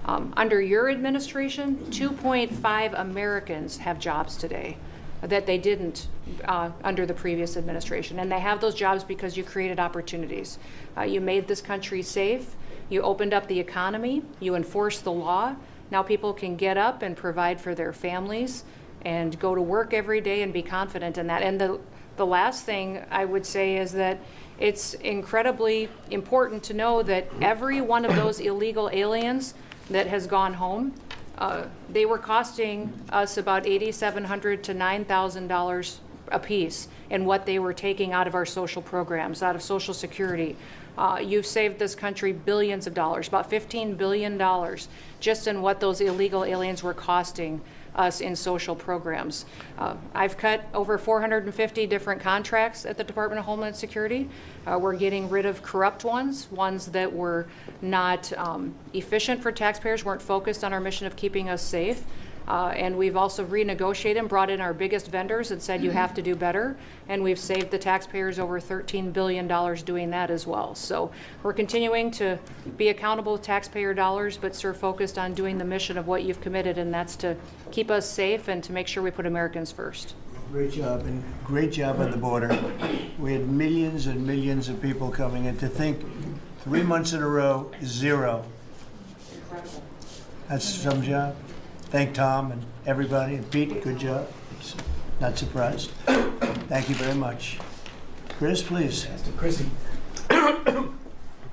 [SPEAKER 8] Under your administration, 2.5 Americans have jobs today that they didn't under the previous administration. And they have those jobs because you created opportunities. You made this country safe. You opened up the economy. You enforced the law. Now people can get up and provide for their families and go to work every day and be confident in that. And the last thing I would say is that it's incredibly important to know that every one of those illegal aliens that has gone home, they were costing us about $8,700 to $9,000 a piece in what they were taking out of our social programs, out of Social Security. You've saved this country billions of dollars, about $15 billion, just in what those illegal aliens were costing us in social programs. I've cut over 450 different contracts at the Department of Homeland Security. We're getting rid of corrupt ones that were not efficient for taxpayers, weren't focused on our mission of keeping us safe. And we've also renegotiated and brought in our biggest vendors and said you have to do better. And we've saved the taxpayers over $13 billion doing that as well. So we're continuing to be accountable with taxpayer dollars, but sir, focused on doing the mission of what you've committed, and that's to keep us safe and to make sure we put Americans first.
[SPEAKER 1] Great job, and great job on the border. We had millions and millions of people coming in. To think 3 months in a row, 0.
[SPEAKER 8] Incredible.
[SPEAKER 1] That's some job. Thank Tom and everybody, and Pete, good job. Not surprised. Thank you very much. Chris, please.
[SPEAKER 9] Chrissy.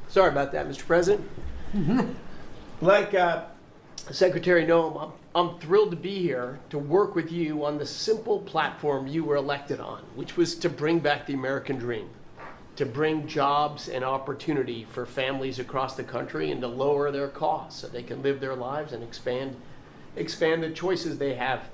[SPEAKER 9] Sorry about that, Mr. President. Like Secretary Noem, I'm thrilled to be here to work with you on the simple platform you were elected on, which was to bring back the American dream, to bring jobs and opportunity for families across the country and to lower their costs so they can live their lives and expand the choices they have.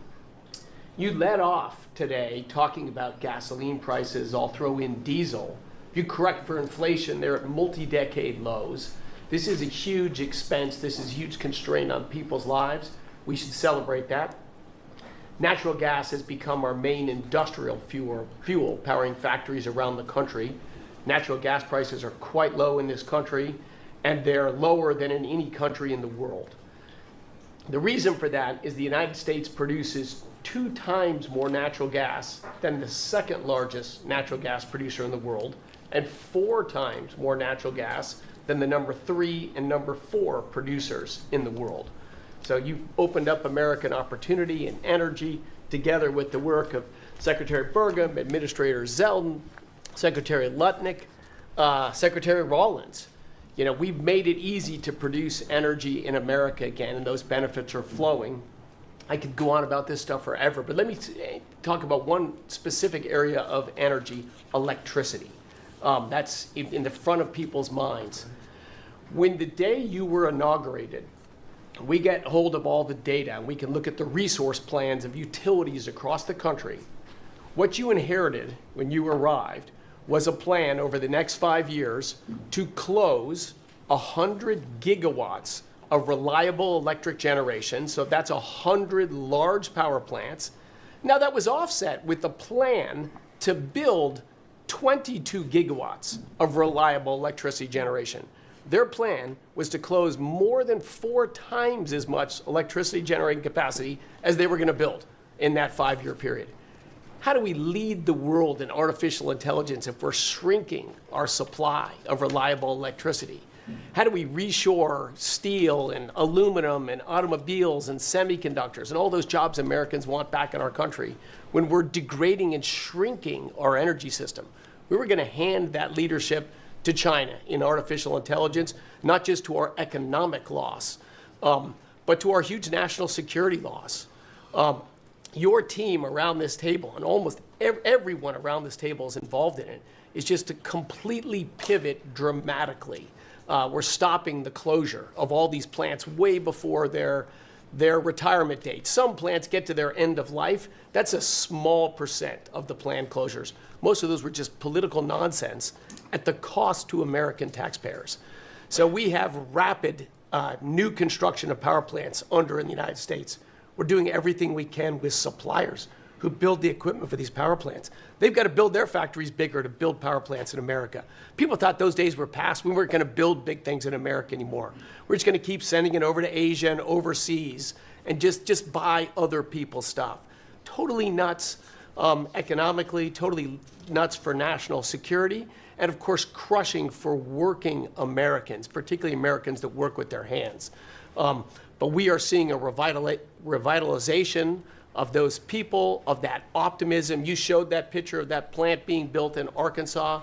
[SPEAKER 9] You led off today talking about gasoline prices. I'll throw in diesel. If you correct for inflation, they're at multi-decade lows. This is a huge expense. This is a huge constraint on people's lives. We should celebrate that. Natural gas has become our main industrial fuel powering factories around the country. Natural gas prices are quite low in this country, and they're lower than in any country in the world. The reason for that is the United States produces 2 times more natural gas than the second largest natural gas producer in the world, and 4 times more natural gas than the number 3 and number 4 producers in the world. So you've opened up American opportunity and energy together with the work of Secretary Burgum, Administrator Zeldin, Secretary Lutnick, Secretary Rawlins. You know, we've made it easy to produce energy in America again, and those benefits are flowing. I could go on about this stuff forever, but let me talk about one specific area of energy, electricity. That's in the front of people's minds. When the day you were inaugurated, we get hold of all the data, and we can look at the resource plans of utilities across the country. What you inherited when you arrived was a plan over the next 5 years to close 100 gigawatts of reliable electric generation. So that's 100 large power plants. Now that was offset with a plan to build 22 gigawatts of reliable electricity generation. Their plan was to close more than 4 times as much electricity generating capacity as they were going to build in that 5-year period. How do we lead the world in artificial intelligence if we're shrinking our supply of reliable electricity? How do we reshore steel and aluminum and automobiles and semiconductors and all those jobs Americans want back in our country when we're degrading and shrinking our energy system? We were going to hand that leadership to China in artificial intelligence, not just to our economic loss, but to our huge national security loss. Your team around this table, and almost everyone around this table is involved in it, is just to completely pivot dramatically. We're stopping the closure of all these plants way before their retirement date. Some plants get to their end of life. That's a small percent of the planned closures. Most of those were just political nonsense at the cost to American taxpayers. So we have rapid new construction of power plants in the United States. We're doing everything we can with suppliers who who build the equipment for these power plants. They've got to build their factories bigger to build power plants in America. People thought those days were past. We weren't going to build big things in America anymore. We're just going to keep sending it over to Asia and overseas and just buy other people's stuff. Totally nuts economically, totally nuts for national security, and of course crushing for working Americans, particularly Americans that work with their hands. But we are seeing a revitalization of those people, of that optimism. You showed that picture of that plant being built in Arkansas,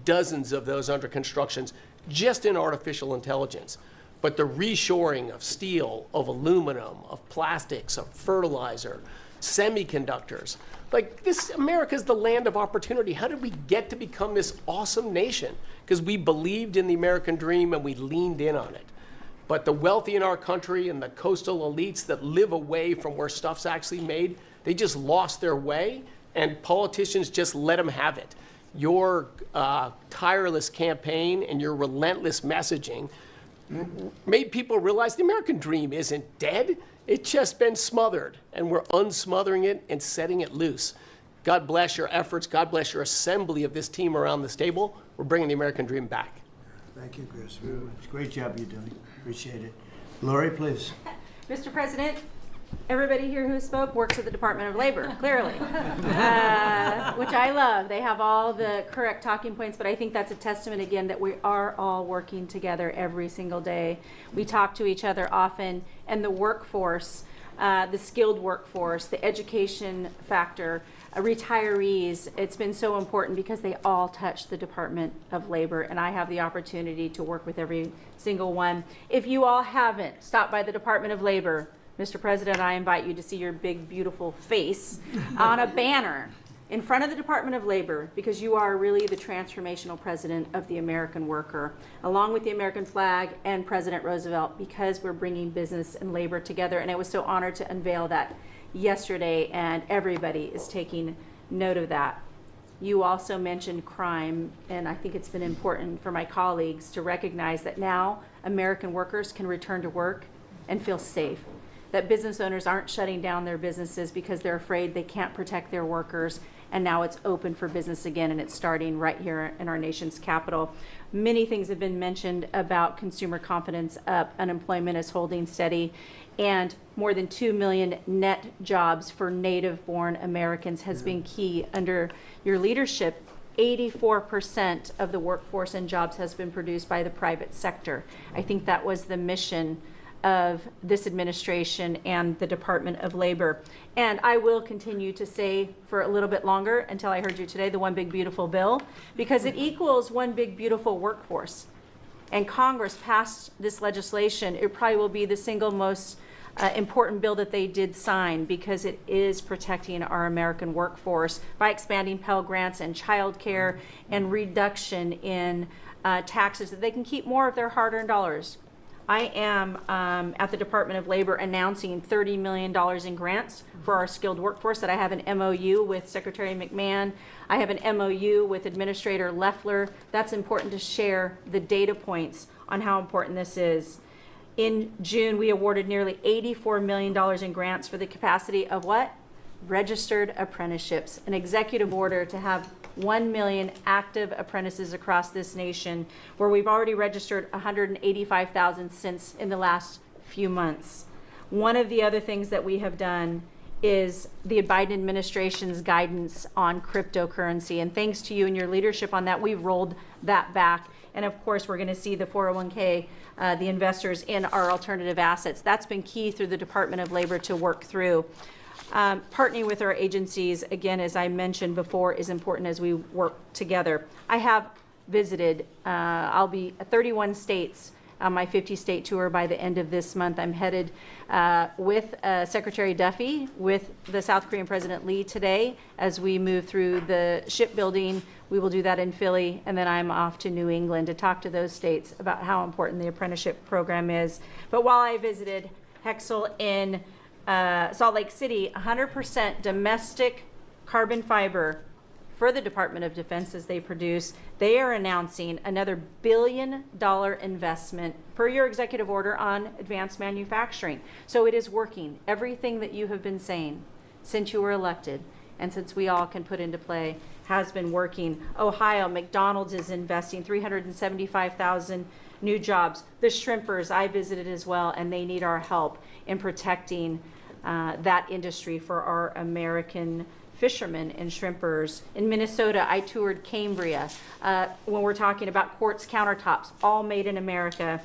[SPEAKER 9] dozens of those under construction, just in artificial intelligence. But the reshoring of steel, of aluminum, of plastics, of fertilizer, semiconductors, like this, America's the land of opportunity. How did we get to become this awesome nation? Because we believed in the American dream and we leaned in on it. But the wealthy in our country and the coastal elites that live away from where stuff's actually made, they just lost their way, and politicians just let them have it. Your tireless campaign and your relentless messaging made people realize the American dream isn't dead. It's just been smothered, and we're unsmothering it and setting it loose. God bless your efforts. God bless your assembly of this team around this table. We're bringing the American dream back.
[SPEAKER 1] Thank you, Chris. Very much. Great job you're doing. Appreciate it. Lori, please.
[SPEAKER 10] Mr. President, everybody here who spoke works at the Department of Labor, clearly, which I love. They have all the correct talking points, but I think that's a testament, again, that we are all working together every single day. We talk to each other often, and the workforce, the skilled workforce, the education factor, retirees, it's been so important because they all touch the Department of Labor, and I have the opportunity to work with every single one. If you all haven't stopped by the Department of Labor, Mr. President, I invite you to see your big, beautiful face on a banner in front of the Department of Labor, because you are really the transformational president of the American worker, along with the American flag and President Roosevelt, because we're bringing business and labor together. And I was so honored to unveil that yesterday, and everybody is taking note of that. You also mentioned crime, and I think it's been important for my colleagues to recognize that now American workers can return to work and feel safe. That business owners aren't shutting down their businesses because they're afraid they can't protect their workers, and now it's open for business again, and it's starting right here in our nation's capital. Many things have been mentioned about consumer confidence up, unemployment is holding steady, and more than 2 million net jobs for native-born Americans has been key under your leadership. 84% of the workforce and jobs has been produced by the private sector. I think that was the mission of this administration and the Department of Labor. And I will continue to say for a little bit longer, until I heard you today, the one big beautiful bill, because it equals one big beautiful workforce. And Congress passed this legislation. It probably will be the single most important bill that they did sign, because it is protecting our American workforce by expanding Pell Grants and child care and reduction in taxes, that they can keep more of their hard-earned dollars. I am at the Department of Labor announcing $30 million in grants for our skilled workforce, that I have an MOU with Secretary McMahon. I have an MOU with Administrator Loeffler. That's important to share the data points on how important this is. In June, we awarded nearly $84 million in grants for the capacity of what? Registered apprenticeships, an executive order to have 1 million active apprentices across this nation, where we've already registered 185,000 since in the last few months. One of the other things that we have done is the Biden administration's guidance on cryptocurrency, and thanks to you and your leadership on that, we've rolled that back. And of course, we're going to see the 401k, the investors in our alternative assets. That's been key through the Department of Labor to work through. Partnering with our agencies, again, as I mentioned before, is important as we work together. I have visited, I'll be 31 states on my 50-state tour by the end of this month. I'm headed with Secretary Duffy, with the South Korean President Lee today, as we move through the shipbuilding. We will do that in Philly, and then I'm off to New England to talk to those states about how important the apprenticeship program is. But while I visited Hexel in Salt Lake City, 100% domestic carbon fiber for the Department of Defense as they produce. They are announcing another $1 billion investment per your executive order on advanced manufacturing. So it is working. Everything that you have been saying since you were elected and since we all can put into play, has been working. Ohio, McDonald's is investing 375,000 new jobs. The shrimpers, I visited as well, and they need our help in protecting that industry for our American fishermen and shrimpers. In Minnesota, I toured Cambria. When we're talking about quartz countertops, all made in America.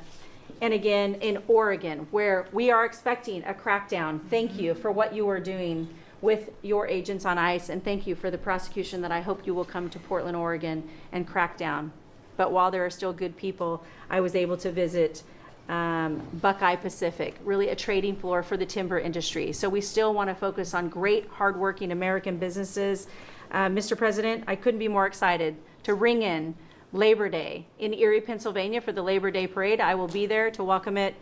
[SPEAKER 10] And again, in Oregon, where we are expecting a crackdown. Thank you for what you are doing with your agents on ICE, and thank you for the prosecution that I hope you will come to Portland, Oregon and crack down. But while there are still good people, I was able to visit Buckeye Pacific, really a trading floor for the timber industry. So we still want to focus on great, hardworking American businesses. Mr. President, I couldn't be more excited to ring in Labor Day in Erie, Pennsylvania for the Labor Day Parade. I will be there to welcome it.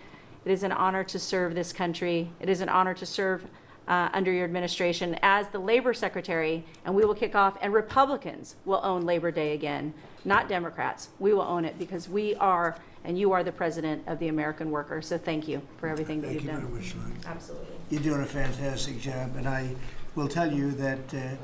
[SPEAKER 10] It is an honor to serve this country. It is an honor to serve under your administration as the Labor Secretary, and we will kick off, and Republicans will own Labor Day again, not Democrats. We will own it because we are, and you are the president of the American worker. So thank you for everything that you've done.
[SPEAKER 1] Thank you very much, Lori.
[SPEAKER 10] Absolutely.
[SPEAKER 1] You're doing a fantastic job, and I will tell you that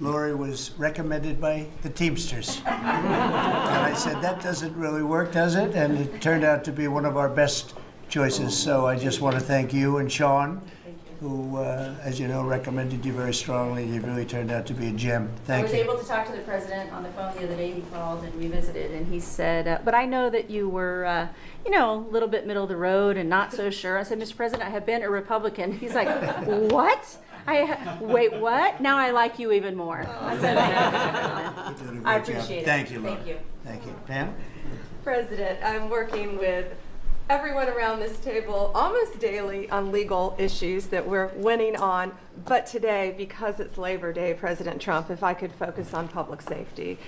[SPEAKER 1] Lori was recommended by the Teamsters. And I said, that doesn't really work, does it? And it turned out to be one of our best choices. So I just want to thank you and Sean, who, as you know, recommended you very strongly. You really turned out to be a gem. Thank you.
[SPEAKER 10] I was able to talk to the president on the phone the other day. He called and we visited, and he said, but I know that you were, a little bit middle of the road and not so sure. I said, Mr. President, I have been a Republican. He's like, what? Wait, what? Now I like you even more. I said,
[SPEAKER 1] You're doing a great
[SPEAKER 10] I
[SPEAKER 1] job.
[SPEAKER 10] appreciate it.
[SPEAKER 1] Thank you, Lori.
[SPEAKER 10] Thank you.
[SPEAKER 1] Thank you. Pam?
[SPEAKER 7] President, I'm working with everyone around this table almost daily on legal issues that we're winning on. But today, because it's Labor Day, President Trump, if I could focus on public safety.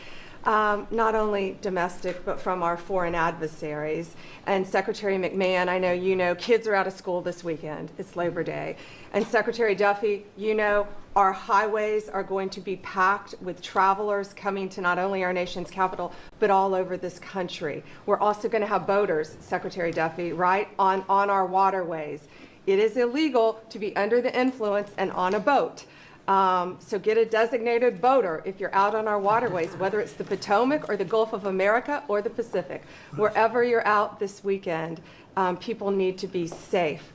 [SPEAKER 7] Not only domestic, but from our foreign adversaries. And Secretary McMahon, I know you know, kids are out of school this weekend. It's Labor Day. And Secretary Duffy, you know, our highways are going to be packed with travelers coming to not only our nation's capital, but all over this country. We're also going to have boaters, Secretary Duffy, right, on our waterways. It is illegal to be under the influence and on a boat. So get a designated boater if you're out on our waterways, whether it's the Potomac or the Gulf of America or the Pacific. Wherever you're out this weekend, people need to be safe.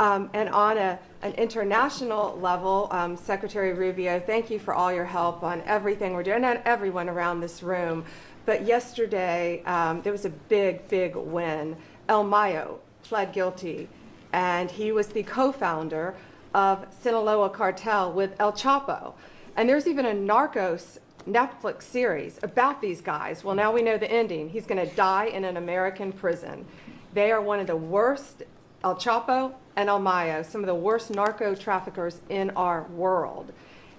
[SPEAKER 7] And on an international level, Secretary Rubio, thank you for all your help on everything we're doing, and everyone around this room. But yesterday, there was a big, big win. El Mayo pled guilty, and he was the co-founder of Sinaloa cartel with El Chapo. And there's even a Narcos Netflix series about these guys. Well, now we know the ending. He's going to die in an American prison. They are one of the worst, El Chapo and El Mayo, some of the worst narco traffickers in our world.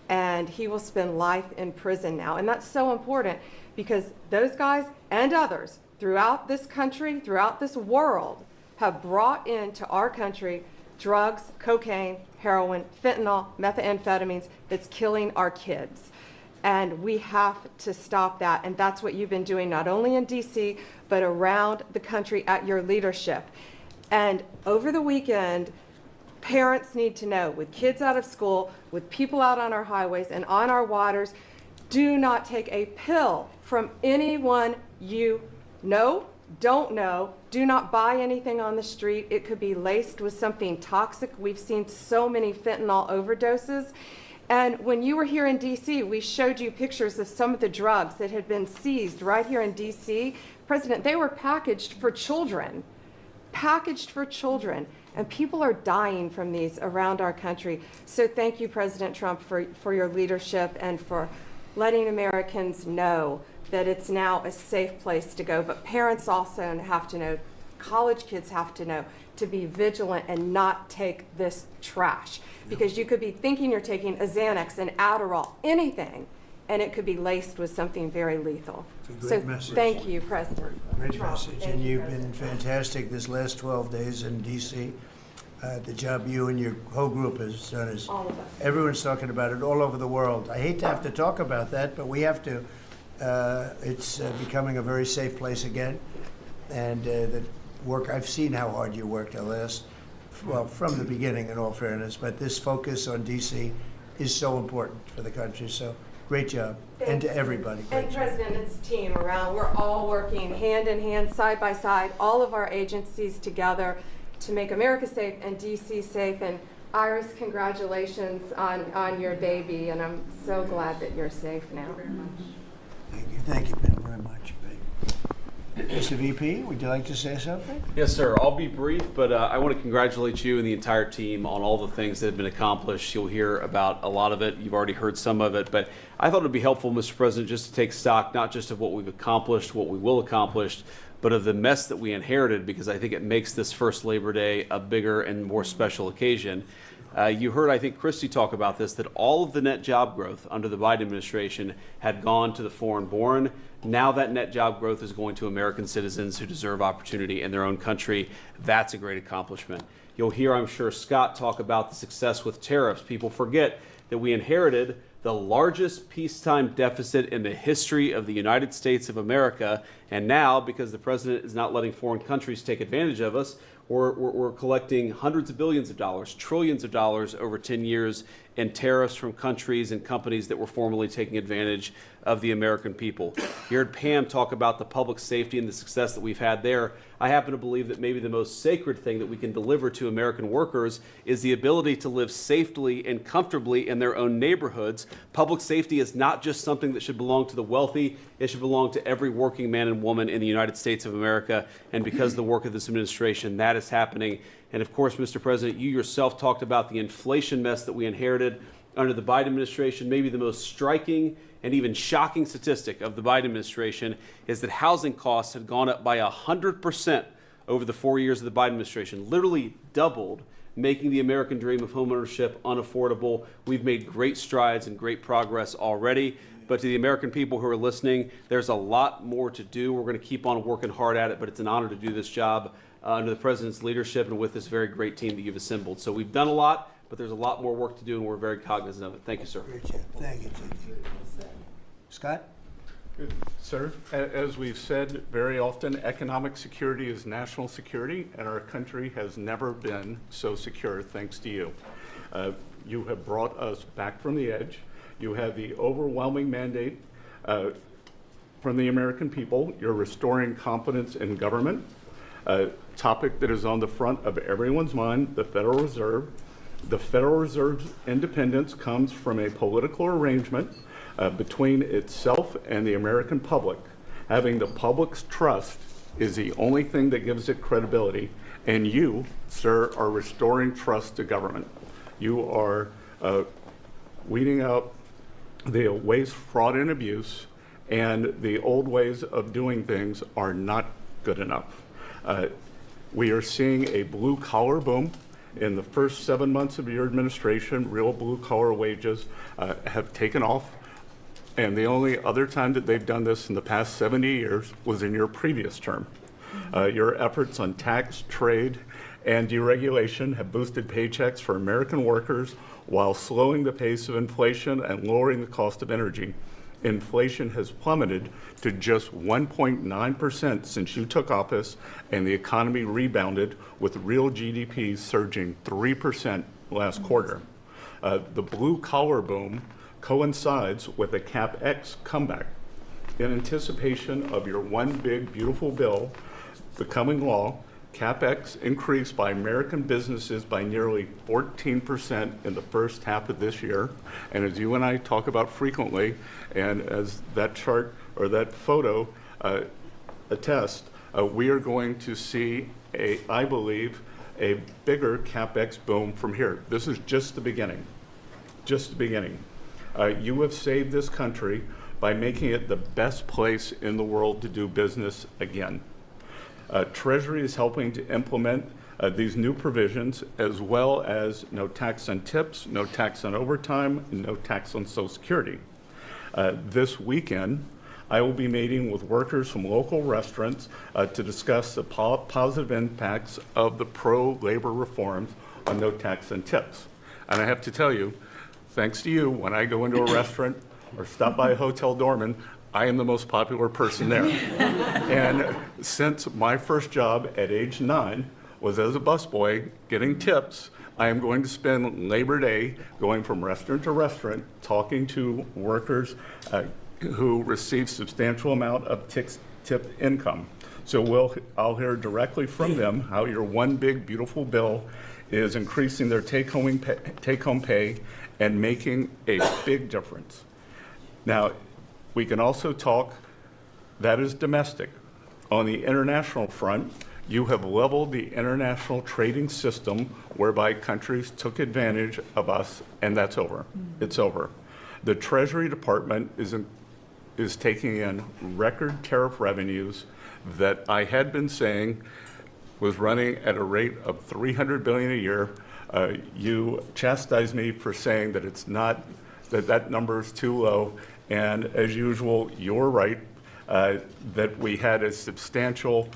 [SPEAKER 7] And he will spend life in prison now. And that's so important because those guys and others throughout this country, throughout this world, have brought into our country drugs, cocaine, heroin, fentanyl, methamphetamines that's killing our kids. And we have to stop that. And that's what you've been doing, not only in DC, but around the country at your leadership. And over the weekend, parents need to know, with kids out of school, with people out on our highways and on our waters, do not take a pill from anyone you know, don't know. Do not buy anything on the street. It could be laced with something toxic. We've seen so many fentanyl overdoses. And when you were here in DC, we showed you pictures of some of the drugs that had been seized right here in DC. President, they were packaged for children. Packaged for children. And people are dying from these around our country. So thank you, President Trump, for your leadership and for letting Americans know that it's now a safe place to go. But parents also have to know, college kids have to know, to be vigilant and not take this trash. Because you could be thinking you're taking a Xanax, an Adderall, anything, and it could be laced with something very lethal.
[SPEAKER 1] It's a great message.
[SPEAKER 7] Thank you, President
[SPEAKER 1] Great
[SPEAKER 7] Trump.
[SPEAKER 1] message.
[SPEAKER 7] Thank
[SPEAKER 1] And
[SPEAKER 7] you,
[SPEAKER 1] you've been fantastic this last 12 days in D.C. The job you and your whole group has done is,
[SPEAKER 7] All of us.
[SPEAKER 1] everyone's talking about it all over the world. I hate to have to talk about that, but we have to. It's becoming a very safe place again. And the work, I've seen how hard you worked from the beginning, in all fairness, but this focus on D.C. is so important for the country. So great job. And to everybody. Great
[SPEAKER 11] And
[SPEAKER 1] job.
[SPEAKER 11] President, it's a team around. We're all working hand in hand, side by side, all of our agencies together to make America safe and DC safe. And Iris, congratulations on your baby, and I'm so glad that you're safe now.
[SPEAKER 1] Thank you, Pam, very much. Mr. VP, would you like to say something?
[SPEAKER 12] Yes, sir. I'll be brief, but I want to congratulate you and the entire team on all the things that have been accomplished. You'll hear about a lot of it. You've already heard some of it, but I thought it would be helpful, Mr. President, just to take stock, not just of what we've accomplished, what we will accomplish, but of the mess that we inherited, because I think it makes this first Labor Day a bigger and more special occasion. You heard, I think, Christie talk about this, that all of the net job growth under the Biden administration had gone to the foreign-born. Now that net job growth is going to American citizens who deserve opportunity in their own country. That's a great accomplishment. You'll hear, I'm sure, Scott talk about the success with tariffs. People forget that we inherited the largest peacetime deficit in the history of the United States of America. And now, because the president is not letting foreign countries take advantage of us, we're collecting hundreds of billions of dollars, trillions of dollars over 10 years in tariffs from countries and companies that were formerly taking advantage of the American people. You heard Pam talk about the public safety and the success that we've had there. I happen to believe that maybe the most sacred thing that we can deliver to American workers is the ability to live safely and comfortably in their own neighborhoods. Public safety is not just something that should belong to the wealthy. It should belong to every working man and woman in the United States of America. And because of the work of this administration, that is happening. And of course, Mr. President, you yourself talked about the inflation mess that we inherited under the Biden administration. Maybe the most striking and even shocking statistic of the Biden administration is that housing costs had gone up by 100% over the 4 years of the Biden administration, literally doubled, making the American dream of homeownership unaffordable. We've made great strides and great progress already. But to the American people who are listening, there's a lot more to do. We're going to keep on working hard at it, but it's an honor to do this job under the president's leadership and with this very great team that you've assembled. So we've done a lot, but there's a lot more work to do, and we're very cognizant of it. Thank you, sir.
[SPEAKER 1] Great job. Thank you, JD. Scott?
[SPEAKER 13] Good. Sir, as we've said very often, economic security is national security, and our country has never been so secure thanks to you. You have brought us back from the edge. You have the overwhelming mandate from the American people. You're restoring confidence in government, a topic that is on the front of everyone's mind, the Federal Reserve. The Federal Reserve's independence comes from a political arrangement between itself and the American public. Having the public's trust is the only thing that gives it credibility. And you, sir, are restoring trust to government. You are weeding out the waste, fraud, and abuse, and the old ways of doing things are not good enough. We are seeing a blue-collar boom. In the first 7 months of your administration, real blue-collar wages have taken off. And the only other time that they've done this in the past 70 years was in your previous term. Your efforts on tax, trade, and deregulation have boosted paychecks for American workers while slowing the pace of inflation and lowering the cost of energy. Inflation has plummeted to just 1.9% since you took office, and the economy rebounded with real GDP surging 3% last quarter. The blue-collar boom coincides with a CapEx comeback. In anticipation of your one big, beautiful bill becoming law, CapEx increased by American businesses by nearly 14% in the first half of this year. And as you and I talk about frequently, and as that chart or that photo attests, we are going to see, I believe, a bigger CapEx boom from here. This is just the beginning, just the beginning. You have saved this country by making it the best place in the world to do business again. Treasury is helping to implement these new provisions, as well as no tax on tips, no tax on overtime, and no tax on Social Security. This weekend, I will be meeting with workers from local restaurants to discuss the positive impacts of the pro-labor reforms on no tax on tips. And I have to tell you, thanks to you, when I go into a restaurant or stop by a hotel doorman, I am the most popular person there. And since my first job at age 9, was as a busboy getting tips. I am going to spend Labor Day going from restaurant to restaurant, talking to workers who receive substantial amount of tip income. So I'll hear directly from them how your one big beautiful bill is increasing their take-home pay and making a big difference. Now, we can also talk, that is domestic. On the international front, you have leveled the international trading system whereby countries took advantage of us, and that's over. It's over. The Treasury Department is taking in record tariff revenues that I had been saying was running at a rate of $300 billion a year. You chastised me for saying that it's not, that number is too low, and as usual, you're right, that we had a substantial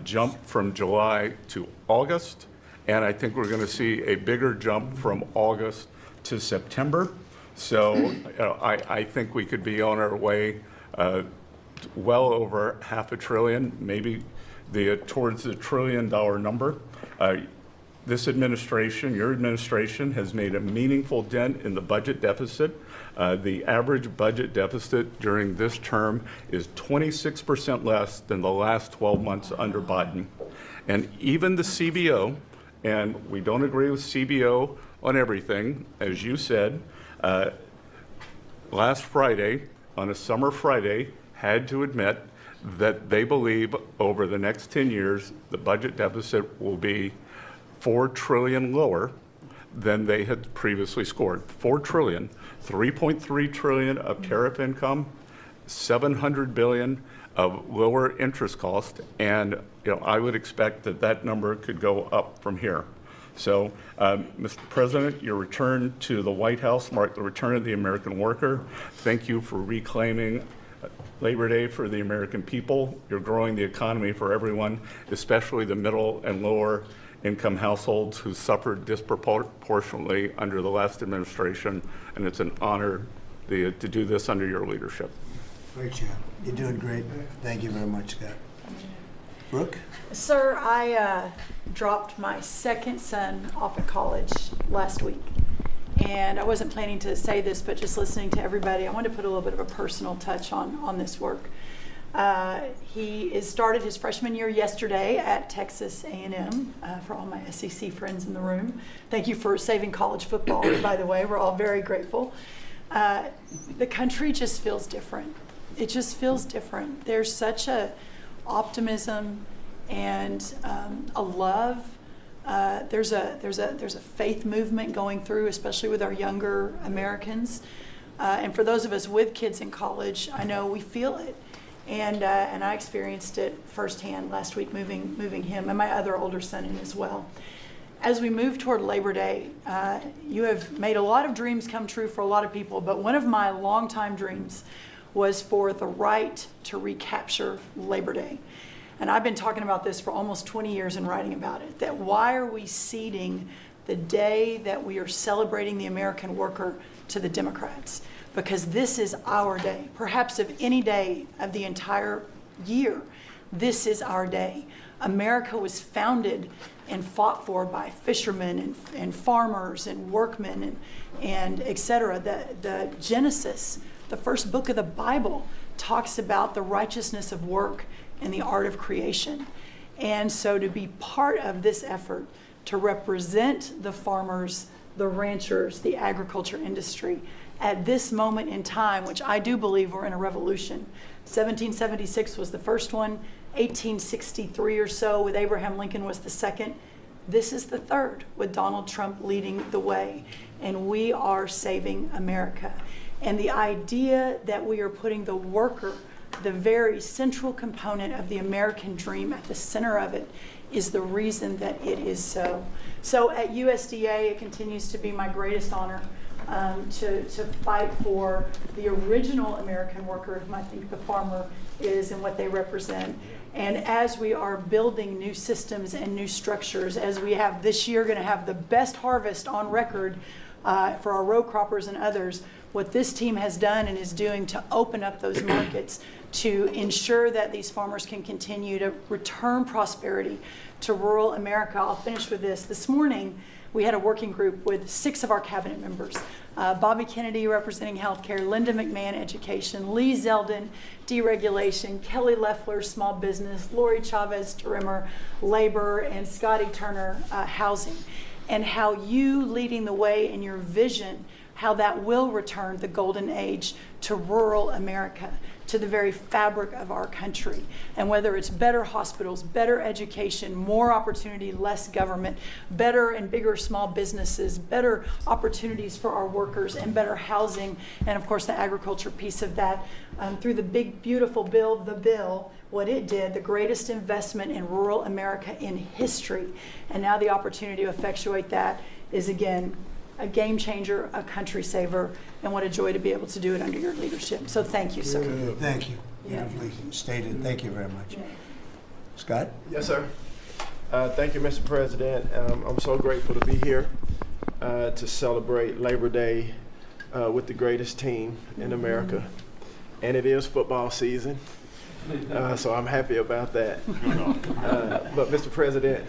[SPEAKER 13] jump from July to August, and I think we're going to see a bigger jump from August to September. So I think we could be on our way well over $500 billion, maybe towards the $1 trillion number. This administration, your administration, has made a meaningful dent in the budget deficit. The average budget deficit during this term is 26% less than the last 12 months under Biden. And even the CBO, and we don't agree with CBO on everything, as you said, last Friday, on a summer Friday, had to admit that they believe over the next 10 years, the budget deficit will be $4 trillion lower than they had previously scored. $4 trillion, $3.3 trillion of tariff income, $700 billion of lower interest cost, and I would expect that number could go up from here. So, Mr. President, your return to the White House marked the return of the American worker. Thank you for reclaiming Labor Day for the American people. You're growing the economy for everyone, especially the middle and lower income households who suffered disproportionately under the last administration, and it's an honor to do this under your leadership.
[SPEAKER 1] Great job. You're doing great. Thank you very much, Scott. Brooke?
[SPEAKER 14] Sir, I dropped my second son off at college last week. And I wasn't planning to say this, but just listening to everybody, I wanted to put a little bit of a personal touch on this work. He started his freshman year yesterday at Texas A&M, for all my SEC friends in the room. Thank you for saving college football, by the way. We're all very grateful. The country just feels different. It just feels different. There's such a optimism and a love. There's a faith movement going through, especially with our younger Americans. And for those of us with kids in college, I know we feel it. And I experienced it firsthand last week, moving him and my other older son in as well. As we move toward Labor Day, you have made a lot of dreams come true for a lot of people, but one of my longtime dreams was for the right to recapture Labor Day. And I've been talking about this for almost 20 years and writing about it, that why are we ceding the day that we are celebrating the American worker to the Democrats? Because this is our day. Perhaps of any day of the entire year, this is our day. America was founded and fought for by fishermen and farmers and workmen and et cetera. The Genesis, the first book of the Bible, talks about the righteousness of work and the art of creation. And so to be part of this effort to represent the farmers, the ranchers, the agriculture industry at this moment in time, which I do believe we're in a revolution. 1776 was the first one, 1863 or so with Abraham Lincoln was the second. This is the third with Donald Trump leading the way. And we are saving America. And the idea that we are putting the worker, the very central component of the American dream, at the center of it is the reason that it is so. So at USDA, it continues to be my greatest honor to fight for the original American worker, whom I think the farmer is and what they represent. And as we are building new systems and new structures, as we have this year going to have the best harvest on record for our row croppers and others, what this team has done and is doing to open up those markets, to ensure that these farmers can continue to return prosperity to rural America. I'll finish with this. This morning, we had a working group with 6 of our cabinet members. Bobby Kennedy representing healthcare, Linda McMahon education, Lee Zeldin deregulation, Kelly Loeffler small business, Lori Chavez Tarimmer labor, and Scotty Turner housing. And how you leading the way in your vision, how that will return the golden age to rural America, to the very fabric of our country. And whether it's better hospitals, better education, more opportunity, less government, better and bigger small businesses, better opportunities for our workers, and better housing, and of course the agriculture piece of that, through the big, beautiful bill, what it did, the greatest investment in rural America in history. And now the opportunity to effectuate that is, again, a game changer, a country saver, and what a joy to be able to do it under your leadership. So thank you, sir.
[SPEAKER 1] Thank you. Beautifully stated. Thank you very much. Scott?
[SPEAKER 15] Yes, sir. Thank you, Mr. President. I'm so grateful to be here to celebrate Labor Day with the greatest team in America. And it is football season, so I'm happy about that. But Mr. President,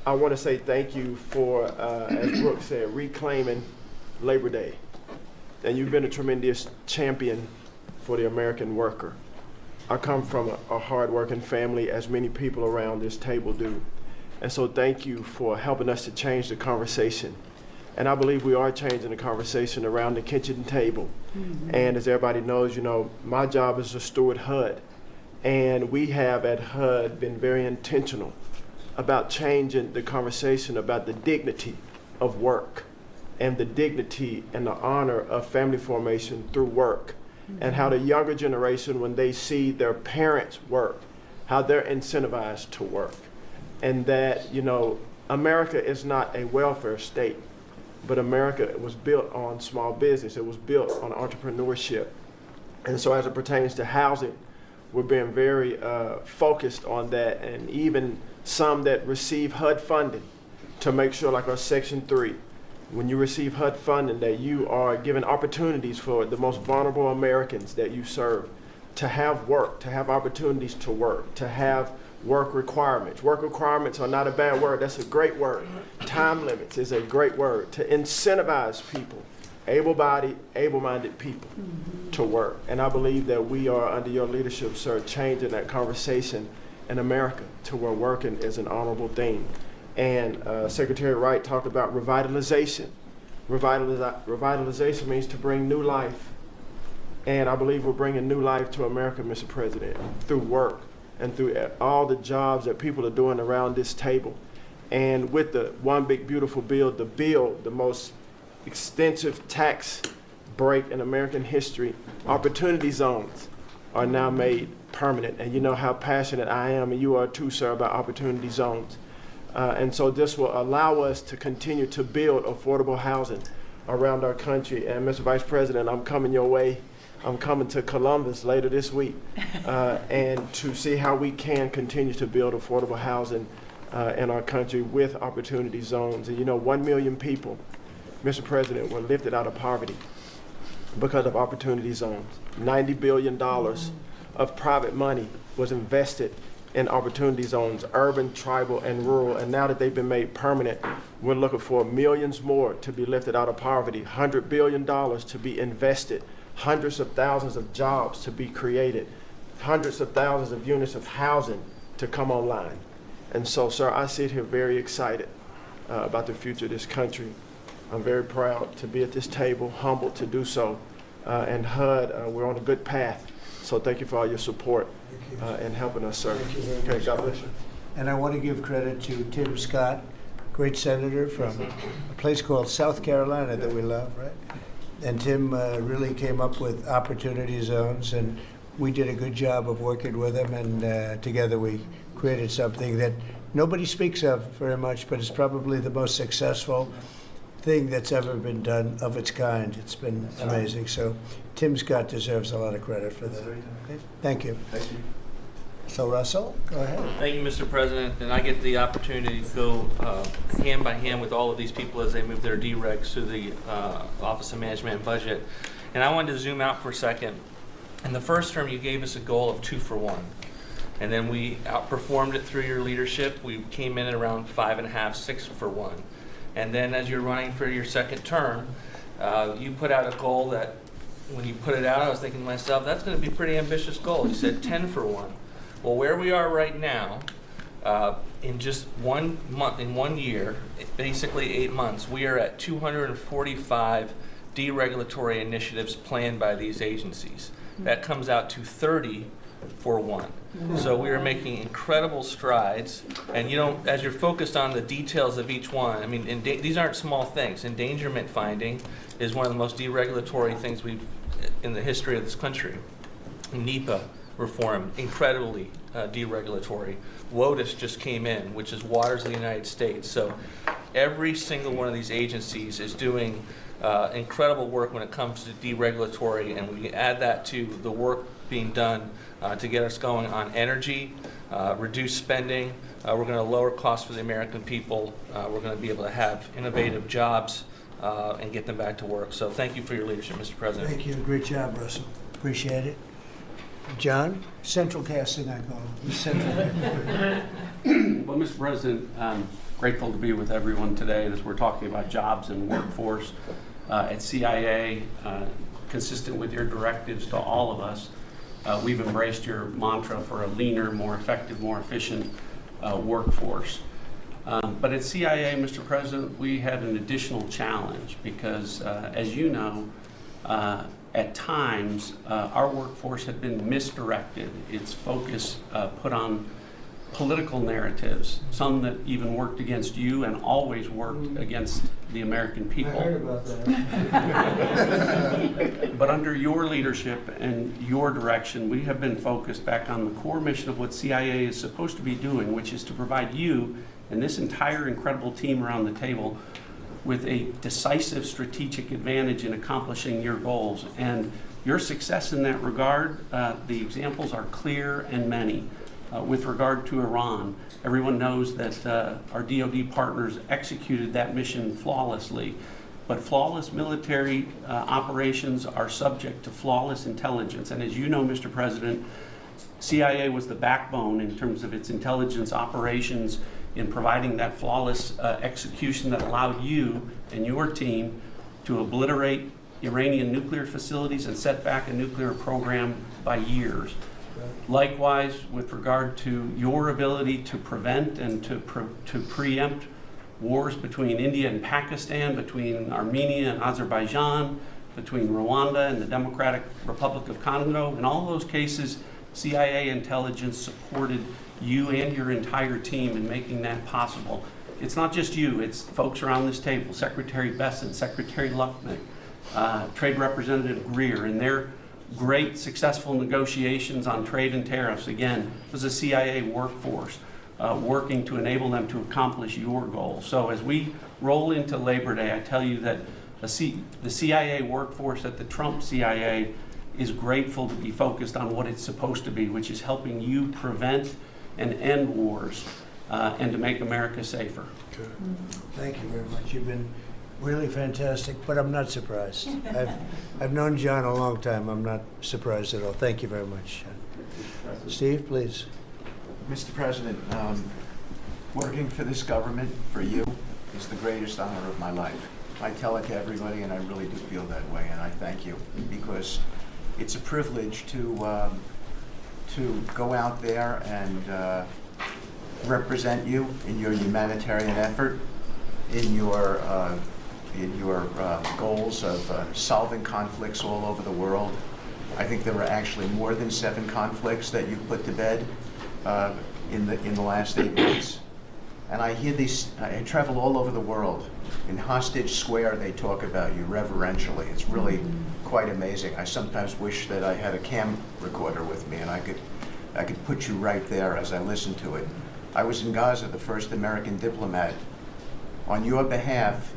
[SPEAKER 15] I want to say thank you for, as Brooke said, reclaiming Labor Day. And you've been a tremendous champion for the American worker. I come from a hard-working family, as many people around this table do. And so thank you for helping us to change the conversation. And I believe we are changing the conversation around the kitchen table. And as everybody knows, you know, my job is to steward HUD. And we have at HUD been very intentional about changing the conversation about the dignity of work and the dignity and the honor of family formation through work, and how the younger generation, when they see their parents work, how they're incentivized to work. And that, you know, America is not a welfare state, but America was built on small business. It was built on entrepreneurship. And so as it pertains to housing, we're being very focused on that, and even some that receive HUD funding, to make sure, like our Section 3, when you receive HUD funding, that you are given opportunities for the most vulnerable Americans that you serve to have work, to have opportunities to work, to have work requirements. Work requirements are not a bad word, that's a great word. Time limits is a great word, to incentivize people, able-bodied, able-minded people to work. And I believe that we are, under your leadership, sir, changing that conversation in America to where working is an honorable thing. And Secretary Wright talked about revitalization. Revitalization means to bring new life. And I believe we're bringing new life to America, Mr. President, through work and through all the jobs that people are doing around this table. And with the One Big Beautiful Bill, the most extensive tax break in American history, opportunity zones are now made permanent. And you know how passionate I am, and you are too, sir, about opportunity zones. And so this will allow us to continue to build affordable housing around our country. And Mr. Vice President, I'm coming your way. I'm coming to Columbus later this week and to see how we can continue to build affordable housing in our country with opportunity zones. And you know, 1 million people, Mr. President, were lifted out of poverty because of opportunity zones. $90 billion of private money was invested in opportunity zones, urban, tribal, and rural. And now that they've been made permanent, we're looking for millions more to be lifted out of poverty, $100 billion to be invested, hundreds of thousands of jobs to be created, hundreds of thousands of units of housing to come online. And so, sir, I sit here very excited about the future of this country. I'm very proud to be at this table, humbled to do so. And HUD, we're on a good path. So thank you for all your support and helping us, sir.
[SPEAKER 1] Thank you very much.
[SPEAKER 15] Okay, God bless you.
[SPEAKER 1] And I want to give credit to Tim Scott, great senator from a place called South Carolina that we love, right? And Tim really came up with opportunity zones, and we did a good job of working with him, and together we created something that nobody speaks of very much, but it's probably the most successful thing that's ever been done of its kind. It's been amazing. So Tim Scott deserves a lot of credit for that. Okay? Thank you.
[SPEAKER 15] Thank you.
[SPEAKER 1] So Russell, go ahead.
[SPEAKER 16] Thank you, Mr. President. And I get the opportunity to go hand by hand with all of these people as they move their deregs through the Office of Management and Budget. And I wanted to zoom out for a second In the first term, you gave us a goal of 2 for 1. And then we outperformed it through your leadership. We came in at around 5.5, 6 for 1. And then as you're running for your second term, you put out a goal that when you put it out, I was thinking to myself, that's going to be a pretty ambitious goal. You said 10 for 1. Well, where we are right now, in just 1 month, in 1 year, basically 8 months, we are at 245 deregulatory initiatives planned by these agencies. That comes out to 30 for 1. So we are making incredible strides, and you know, as you're focused on the details of each one, I mean, these aren't small things. Endangerment finding is one of the most deregulatory things we've in the history of this country. NEPA reform, incredibly deregulatory. WOTUS just came in, which is Waters of the United States. So every single one of these agencies is doing incredible work when it comes to deregulatory, and we add that to the work being done to get us going on energy, reduce spending. We're going to lower costs for the American people. We're going to be able to have innovative jobs and get them back to work. So thank you for your leadership, Mr. President.
[SPEAKER 1] Thank you. Great job, Russell. Appreciate it. John, central casting, I call it. Central.
[SPEAKER 17] Well, Mr. President, I'm grateful to be with everyone today as we're talking about jobs and workforce. At CIA, consistent with your directives to all of us, we've embraced your mantra for a leaner, more effective, more efficient workforce. But at CIA, Mr. President, we had an additional challenge because, as you know, at times, our workforce had been misdirected. Its focus put on political narratives, some that even worked against you and always worked against the American people.
[SPEAKER 1] I heard about that.
[SPEAKER 17] But under your leadership and your direction, we have been focused back on the core mission of what CIA is supposed to be doing, which is to provide you and this entire incredible team around the table with a decisive strategic advantage in accomplishing your goals. And your success in that regard, the examples are clear and many. With regard to Iran, everyone knows that our DoD partners executed that mission flawlessly. But flawless military operations are subject to flawless intelligence. And as you know, Mr. President, CIA was the backbone in terms of its intelligence operations in providing that flawless execution that allowed you and your team to obliterate Iranian nuclear facilities and set back a nuclear program by years. Likewise, with regard to your ability to prevent and to preempt wars between India and Pakistan, between Armenia and Azerbaijan, between Rwanda and the Democratic Republic of Congo, in all those cases, CIA intelligence supported you and your entire team in making that possible. It's not just you, it's folks around this table, Secretary Bessent, Secretary Lucknick, Trade Representative Greer, and their great successful negotiations on trade and tariffs. Again, it was a CIA workforce working to enable them to accomplish your goals. So as we roll into Labor Day, I tell you that the CIA workforce at the Trump CIA is grateful to be focused on what it's supposed to be, which is helping you prevent and end wars and to make America safer.
[SPEAKER 1] Good. Thank you very much. You've been really fantastic, but I'm not surprised. I've known John a long time. I'm not surprised at all. Thank you very much. Steve, please.
[SPEAKER 18] Mr. President, working for this government, for you, is the greatest honor of my life. I tell it to everybody, and I really do feel that way, and I thank you, because it's a privilege to go out there and represent you in your humanitarian effort, in your goals of solving conflicts all over the world. I think there were actually more than 7 conflicts that you've put to bed in the last 8 months. And I hear these, I travel all over the world. In Hostage Square, they talk about you reverentially. It's really quite amazing. I sometimes wish that I had a cam recorder with me and I could put you right there as I listen to it. I was in Gaza, the first American diplomat, on your behalf,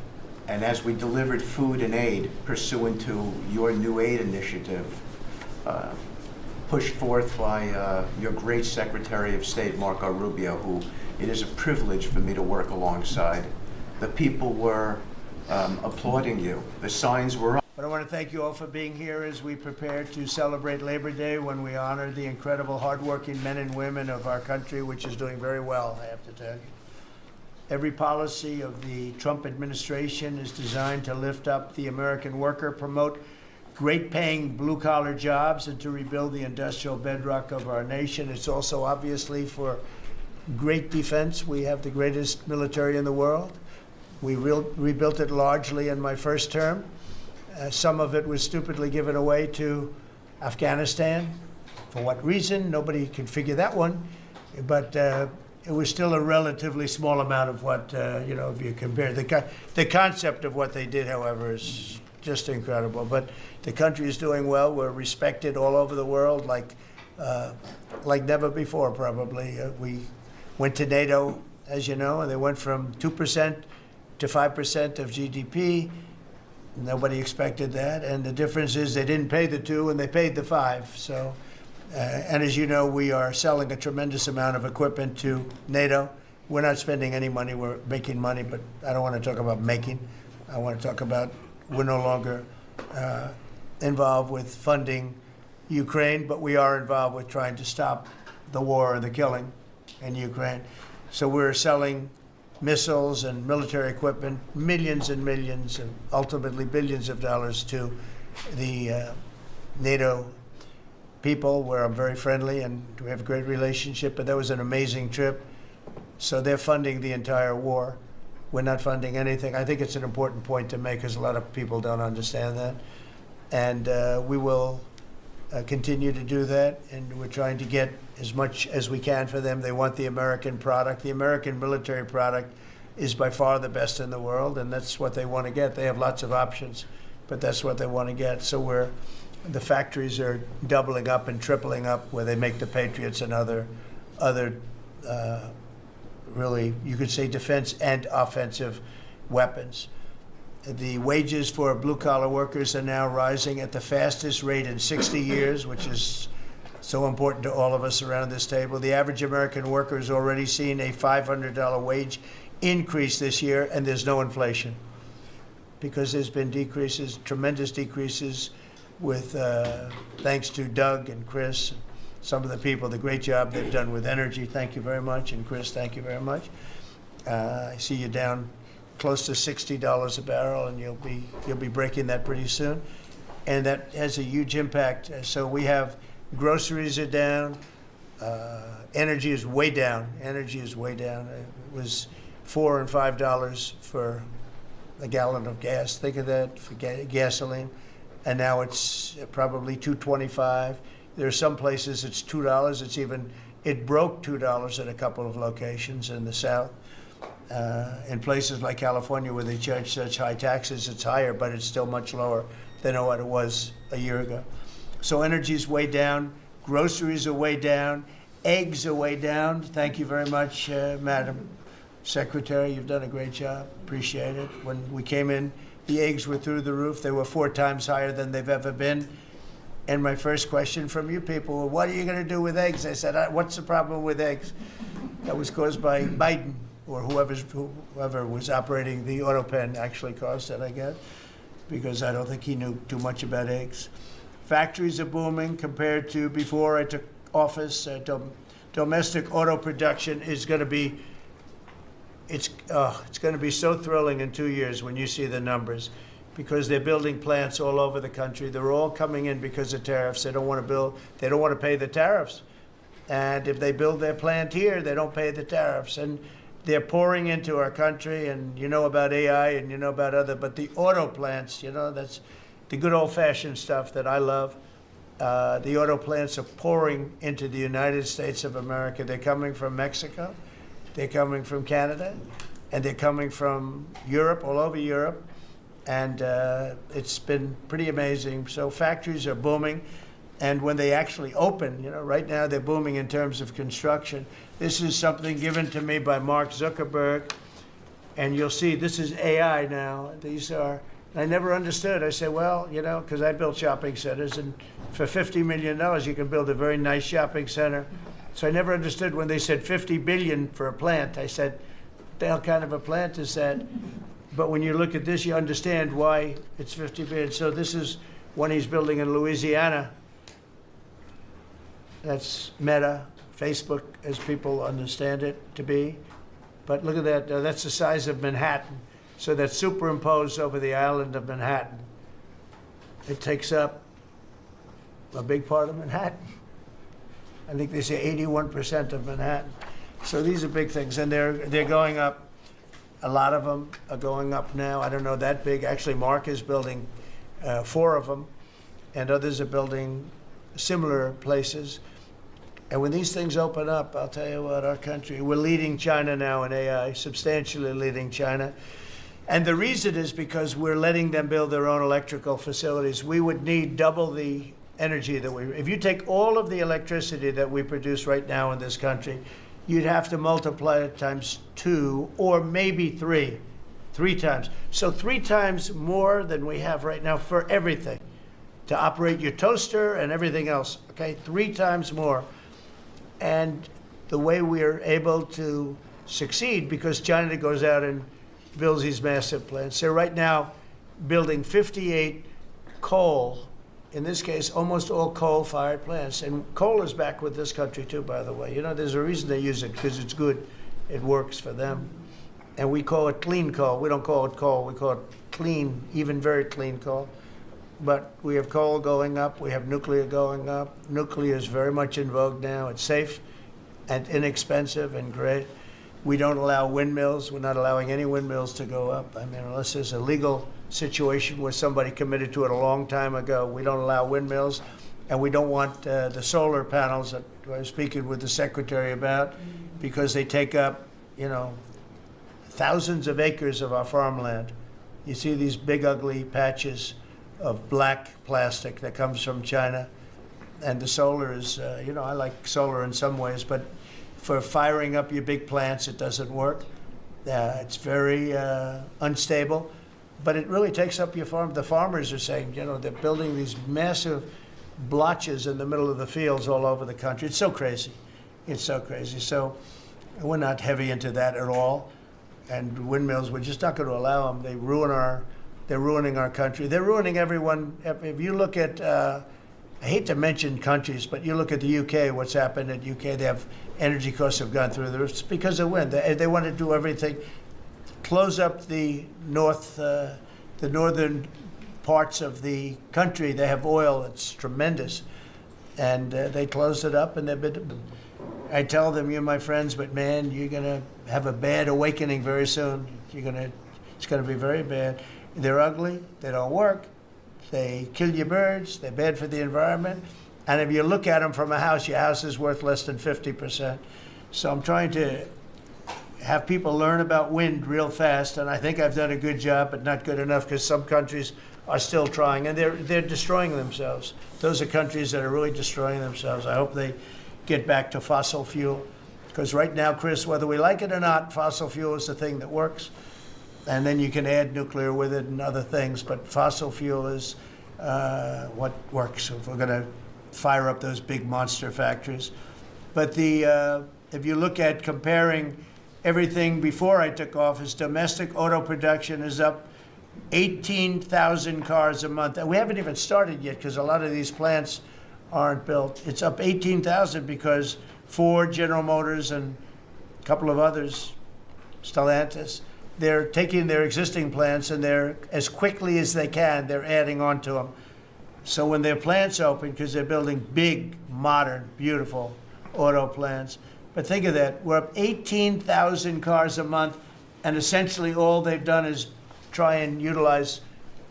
[SPEAKER 18] and as we delivered food and aid pursuant to your new aid initiative, pushed forth by your great Secretary of State, Marco Rubio, who it is a privilege for me to work alongside. The people were applauding you. The signs were up.
[SPEAKER 1] But I want to thank you all for being here as we prepare to celebrate Labor Day, when we honor the incredible hardworking men and women of our country, which is doing very well, I have to tell you. Every policy of the Trump administration is designed to lift up the American worker, promote great-paying blue-collar jobs, and to rebuild the industrial bedrock of our nation. It's also obviously for great defense. We have the greatest military in the world. We rebuilt it largely in my first term. Some of it was stupidly given away to Afghanistan. For what reason? Nobody can figure that one. But it was still a relatively small amount of what, if you compare. The concept of what they did, however, is just incredible. But the country is doing well. We're respected all over the world like never before, probably. We went to NATO, as you know, and they went from 2% to 5% of GDP. Nobody expected that, and the difference is they didn't pay the 2 and they paid the 5. So, and as you know, we are selling a tremendous amount of equipment to NATO. We're not spending any money, we're making money, but I don't want to talk about making. I want to talk about we're no longer involved with funding Ukraine, but we are involved with trying to stop the war and the killing in Ukraine. So we're selling missiles and military equipment, millions and millions, and ultimately billions of dollars to the NATO people, where I'm very friendly and we have a great relationship. But that was an amazing trip. So they're funding the entire war. We're not funding anything. I think it's an important point to make, because a lot of people don't understand that. And we will continue to do that, and we're trying to get as much as we can for them. They want the American product. The American military product is by far the best in the world, and that's what they want to get. They have lots of options, but that's what they want to get. So the factories are doubling up and tripling up, where they make the Patriots and other really, you could say, defense and offensive weapons. The wages for blue-collar workers are now rising at the fastest rate in 60 years, which is so important to all of us around this table. The average American worker has already seen a $500 wage increase this year, and there's no inflation, because there's been decreases, tremendous decreases, with thanks to Doug and Chris, some of the people, the great job they've done with energy. Thank you very much. And Chris, thank you very much. I see you down close to $60 a barrel, and you'll be breaking that pretty soon, and that has a huge impact. So we have groceries are down, energy is way down. Energy is way down. It was $4 and $5 for a gallon of gas. Think of that, for gasoline, and now it's probably $2.25. There are some places it's $2. It broke $2 at a couple of locations in the South. In places like California, where they charge such high taxes, it's higher, but it's still much lower than what it was a year ago. So energy's way down, groceries are way down, eggs are way down. Thank you very much, Madam Secretary. You've done a great job. Appreciate it. When we came in, the eggs were through the roof. They were 4 times higher than they've ever been. And my first question from you people, well, what are you going to do with eggs? I said, what's the problem with eggs? That was caused by Biden, or whoever was operating the auto pen actually caused it, I guess, because I don't think he knew too much about eggs. Factories are booming compared to before I took office. Domestic auto production is going to be, it's going to be so thrilling in 2 years when you see the numbers, because they're building plants all over the country. They're all coming in because of tariffs. They don't want to build, they don't want to pay the tariffs. And if they build their plant here, they don't pay the tariffs. And they're pouring into our country, and you know about AI and you know about but the auto plants, that's the good old-fashioned stuff that I love. The auto plants are pouring into the United States of America. They're coming from Mexico, they're coming from Canada, and they're coming from Europe, all over Europe. And it's been pretty amazing. So factories are booming. And when they actually open, right now they're booming in terms of construction. This is something given to me by Mark Zuckerberg. And you'll see this is AI now. These are, I never understood. I said, well, because I built shopping centers, and for $50 million, you can build a very nice shopping center. So I never understood when they said $50 billion for a plant. I said, what the hell kind of a plant is that? But when you look at this, you understand why it's 50 billion. So this is one he's building in Louisiana. That's Meta, Facebook, as people understand it to be. But look at that, that's the size of Manhattan. So that's superimposed over the island of Manhattan. It takes up a big part of Manhattan. I think they say 81% of Manhattan. So these are big things, and they're going up. A lot of them are going up now. I don't know that big. Actually, Mark is building 4 of them, and others are building similar places. And when these things open up, I'll tell you what, our country, we're leading China now in AI, substantially leading China. And the reason is because we're letting them build their own electrical facilities. We would need double the energy that if you take all of the electricity that we produce right now in this country, you'd have to multiply it times 2 or maybe 3 times. So 3 times more than we have right now for everything, to operate your toaster and everything else, okay? 3 times more. And the way we are able to succeed, because China goes out and builds these massive plants. They're right now building 58 coal, in this case, almost all coal-fired plants. And coal is back with this country too, by the way. You know, there's a reason they use it, because it's good. It works for them. And we call it clean coal. We don't call it coal. We call it clean, even very clean coal. But we have coal going up. We have nuclear going up. Nuclear is very much in vogue now. It's safe and inexpensive and great. We don't allow windmills. We're not allowing any windmills to go up. I mean, unless there's a legal situation where somebody committed to it a long time ago, we don't allow windmills. And we don't want the solar panels that I was speaking with the secretary about, because they take up, you know, thousands of acres of our farmland. You see these big, ugly patches of black plastic that comes from China. And the solar is, you know, I like solar in some ways, but for firing up your big plants, it doesn't work. It's very unstable, but it really takes up your farm. The farmers are saying, you know, they're building these massive blotches in the middle of the fields all over the country. It's so crazy. It's so crazy. So we're not heavy into that at all. And windmills, we're just not going to allow them. They're ruining our country. They're ruining everyone. If you look at, I hate to mention countries, but you look at the UK, what's happened at UK, they have energy costs have gone through the roof. It's because of wind. They want to do everything, close up the northern parts of the country. They have oil that's tremendous, and they closed it up. And I tell them, you're my friends, but man, you're gonna have a bad awakening very soon. It's gonna be very bad. They're ugly. They don't work. They kill your birds. They're bad for the environment. And if you look at them from a house, your house is worth less than 50%. So I'm trying to have people learn about wind real fast, and I think I've done a good job, but not good enough, because some countries are still trying, and they're destroying themselves. Those are countries that are really destroying themselves. I hope they get back to fossil fuel, because right now, Chris, whether we like it or not, fossil fuel is the thing that works. And then you can add nuclear with it and other things, but fossil fuel is what works if we're going to fire up those big monster factories. But if you look at comparing everything before I took office, domestic auto production is up 18,000 cars a month. And we haven't even started yet, because a lot of these plants aren't built. It's up 18,000 because Ford, General Motors, and a couple of others, Stellantis, they're taking their existing plants, and they're, as quickly as they can, they're adding on to them. So when their plants open, because they're building big, modern, beautiful auto plants. But think of that, we're up 18,000 cars a month, and essentially all they've done is try and utilize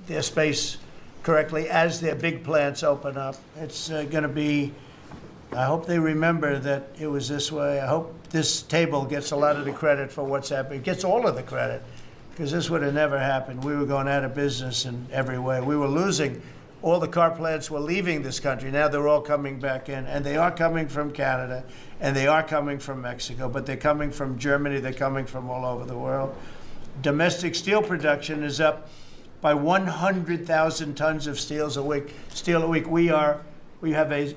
[SPEAKER 1] their space correctly as their big plants open up. It's going to be, I hope they remember that it was this way. I hope this table gets a lot of the credit for what's happening. It gets all of the credit, because this would have never happened. We were going out of business in every way. We were losing. All the car plants were leaving this country. Now they're all coming back in, and they are coming from Canada, and they are coming from Mexico, but they're coming from Germany. They're coming from all over the world. Domestic steel production is up by 100,000 tons of steel a week. We have a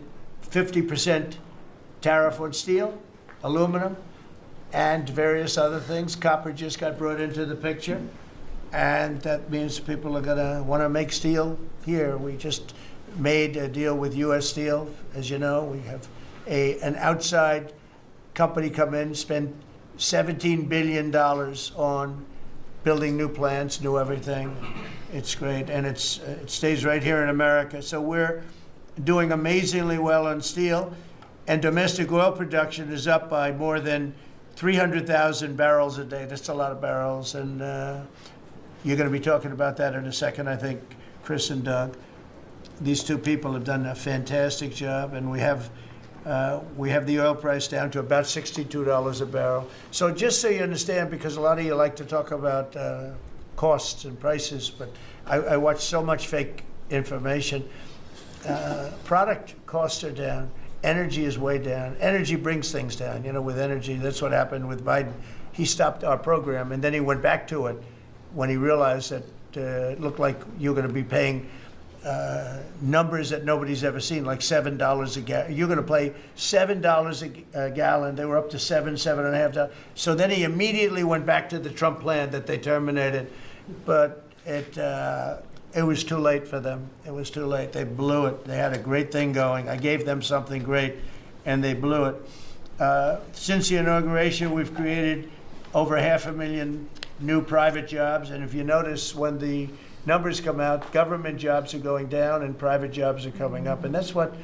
[SPEAKER 1] 50% tariff on steel, aluminum, and various other things. Copper just got brought into the picture. and that means people are going to want to make steel here. We just made a deal with U.S. Steel. As you know, we have an outside company come in, spend $17 billion on building new plants, new everything. It's great, and it stays right here in America. So we're doing amazingly well on steel, and domestic oil production is up by more than 300,000 barrels a day. That's a lot of barrels, and you're going to be talking about that in a second, I think, Chris and Doug. These two people have done a fantastic job, and we have the oil price down to about $62 a barrel. So just so you understand, because a lot of you like to talk about costs and prices, but I watch so much fake information. Product costs are down. Energy is way down. Energy brings things down. You know, with energy, that's what happened with Biden. He stopped our program, and then he went back to it when he realized that it looked like you're going to be paying numbers that nobody's ever seen, like $7 a gallon. You're going to pay $7 a gallon. They were up to $7.5. So then he immediately went back to the Trump plan that they terminated, but it was too late for them. It was too late. They blew it. They had a great thing going. I gave them something great, and they blew it. Since the inauguration, we've created over 500,000 new private jobs, and if you notice, when the numbers come out, government jobs are going down and private jobs are coming up, and that's what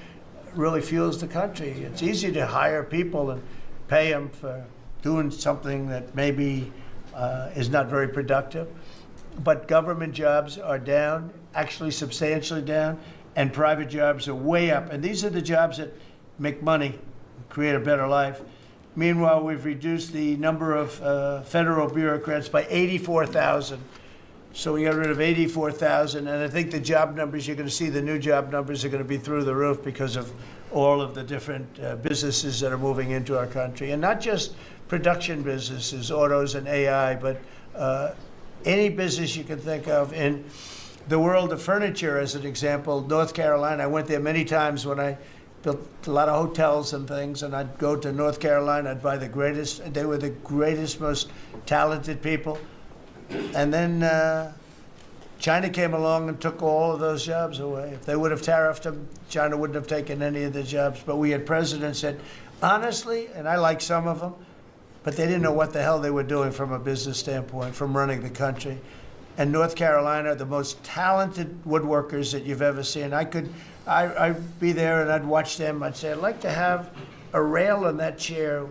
[SPEAKER 1] really fuels the country. It's easy to hire people and pay them for doing something that maybe is not very productive, but government jobs are down, actually substantially down, and private jobs are way up, and these are the jobs that make money, create a better life. Meanwhile, we've reduced the number of federal bureaucrats by 84,000. So we got rid of 84,000, and I think the job numbers, you're going to see the new job numbers are going to be through the roof because of all of the different businesses that are moving into our country. And not just production businesses, autos and AI, but any business you can think of. In the world of furniture, as an example, North Carolina, I went there many times when I built a lot of hotels and things, and I'd go to North Carolina, I'd buy the greatest, they were the greatest, most talented people. And then China came along and took all of those jobs away. If they would have tariffed them, China wouldn't have taken any of the jobs. But we had presidents that, honestly, and I like some of them, but they didn't know what the hell they were doing from a business standpoint, from running the country. And North Carolina, the most talented woodworkers that you've ever seen. I'd be there and I'd watch them. I'd say, I'd like to have a rail in that chair.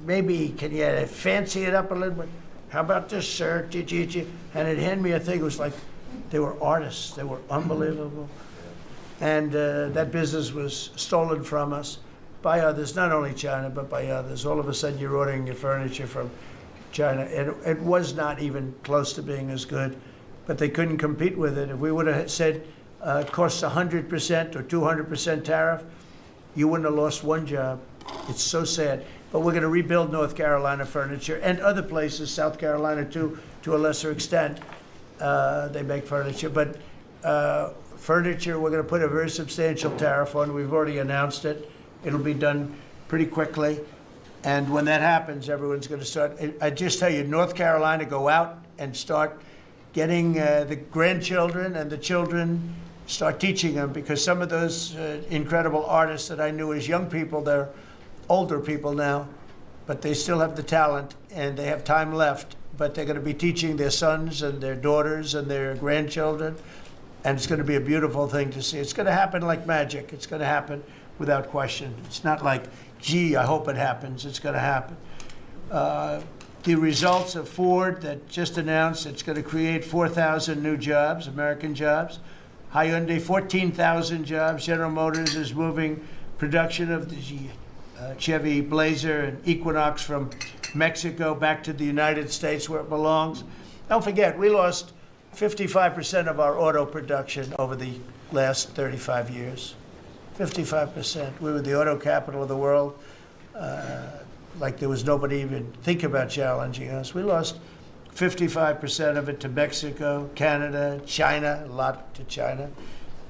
[SPEAKER 1] Maybe can you fancy it up a little bit? How about this, sir? And it'd hand me a thing. It was like they were artists. They were unbelievable. And that business was stolen from us by others, not only China, but by others. All of a sudden, you're ordering your furniture from China. It was not even close to being as good, but they couldn't compete with it. If we would have said it costs 100% or 200% tariff, you wouldn't have lost one job. It's so sad. But we're going to rebuild North Carolina furniture and other places, South Carolina too, to a lesser extent. They make furniture. But furniture, we're going to put a very substantial tariff on. We've already announced it. It'll be done pretty quickly. And when that happens, everyone's going to start. I just tell you, North Carolina, go out and start getting the grandchildren and the children, start teaching them, because some of those incredible artists that I knew as young people, they're older people now, but they still have the talent and they have time left, but they're going to be teaching their sons and their daughters and their grandchildren, and it's going to be a beautiful thing to see. It's going to happen like magic. It's going to happen without question. It's not like, gee, I hope it happens. It's going to happen. The results of Ford that just announced it's going to create 4,000 new jobs, American jobs. Hyundai, 14,000 jobs. General Motors is moving production of the Chevy Blazer and Equinox from Mexico back to the United States where it belongs. Don't forget, we lost 55% of our auto production over the last 35 years. 55%. We were the auto capital of the world. Like there was nobody even think about challenging us. We lost 55% of it to Mexico, Canada, China, a lot to China,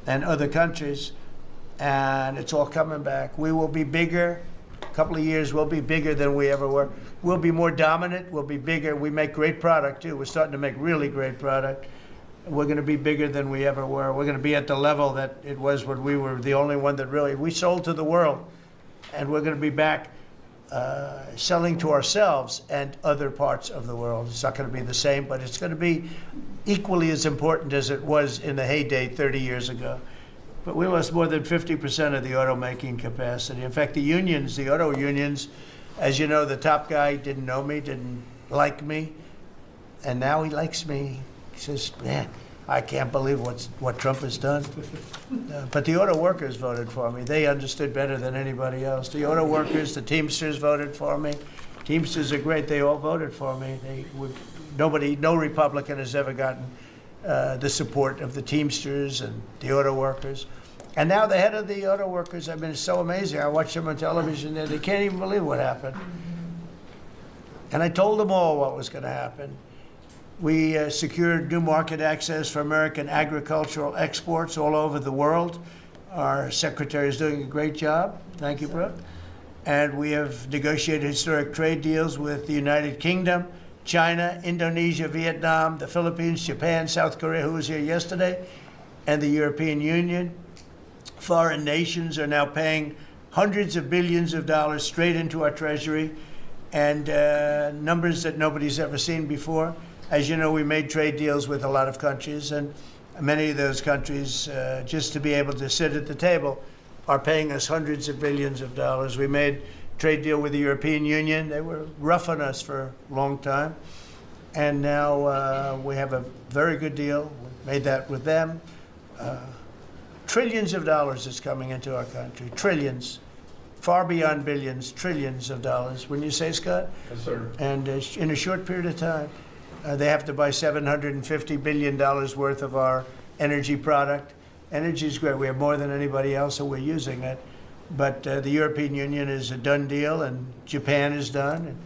[SPEAKER 1] and other countries. And it's all coming back. We will be bigger couple of years, we'll be bigger than we ever were. We'll be more dominant. We'll be bigger. We make great product, too. We're starting to make really great product. We're going to be bigger than we ever were. We're going to be at the level that it was when we were the only one that really, we sold to the world. And we're going to be back selling to ourselves and other parts of the world. It's not going to be the same, but it's going to be equally as important as it was in the heyday 30 years ago. But we lost more than 50% of the automaking capacity. In fact, the unions, the auto unions, as you know, the top guy didn't know me, didn't like me, and now he likes me. He says, man, I can't believe what Trump has done. But the auto workers voted for me. They understood better than anybody else. The auto workers, the Teamsters voted for me. Teamsters are great. They all voted for me. No Republican has ever gotten the support of the Teamsters and the auto workers. And now the head of the auto workers, I mean, it's so amazing. I watch them on television there. They can't even believe what happened. And I told them all what was going to happen. We secured new market access for American agricultural exports all over the world. Our secretary is doing a great job. Thank you, Brooke. And we have negotiated historic trade deals with the United Kingdom, China, Indonesia, Vietnam, the Philippines, Japan, South Korea, who was here yesterday, and the European Union. Foreign nations are now paying hundreds of billions of dollars straight into our treasury, and numbers that nobody's ever seen before. As you know, we made trade deals with a lot of countries, and many of those countries, just to be able to sit at the table, are paying us hundreds of billions of dollars. We made a trade deal with the European Union. They were rough on us for a long time, and now we have a very good deal. We made that with them. Trillions of dollars is coming into our country. Trillions. Far beyond billions, trillions of dollars. Wouldn't you say, Scott?
[SPEAKER 13] Yes, sir.
[SPEAKER 1] And in a short period of time. They have to buy $750 billion worth of our energy product. Energy is great. We have more than anybody else, so we're using it. But the European Union is a done deal, and Japan is done. And,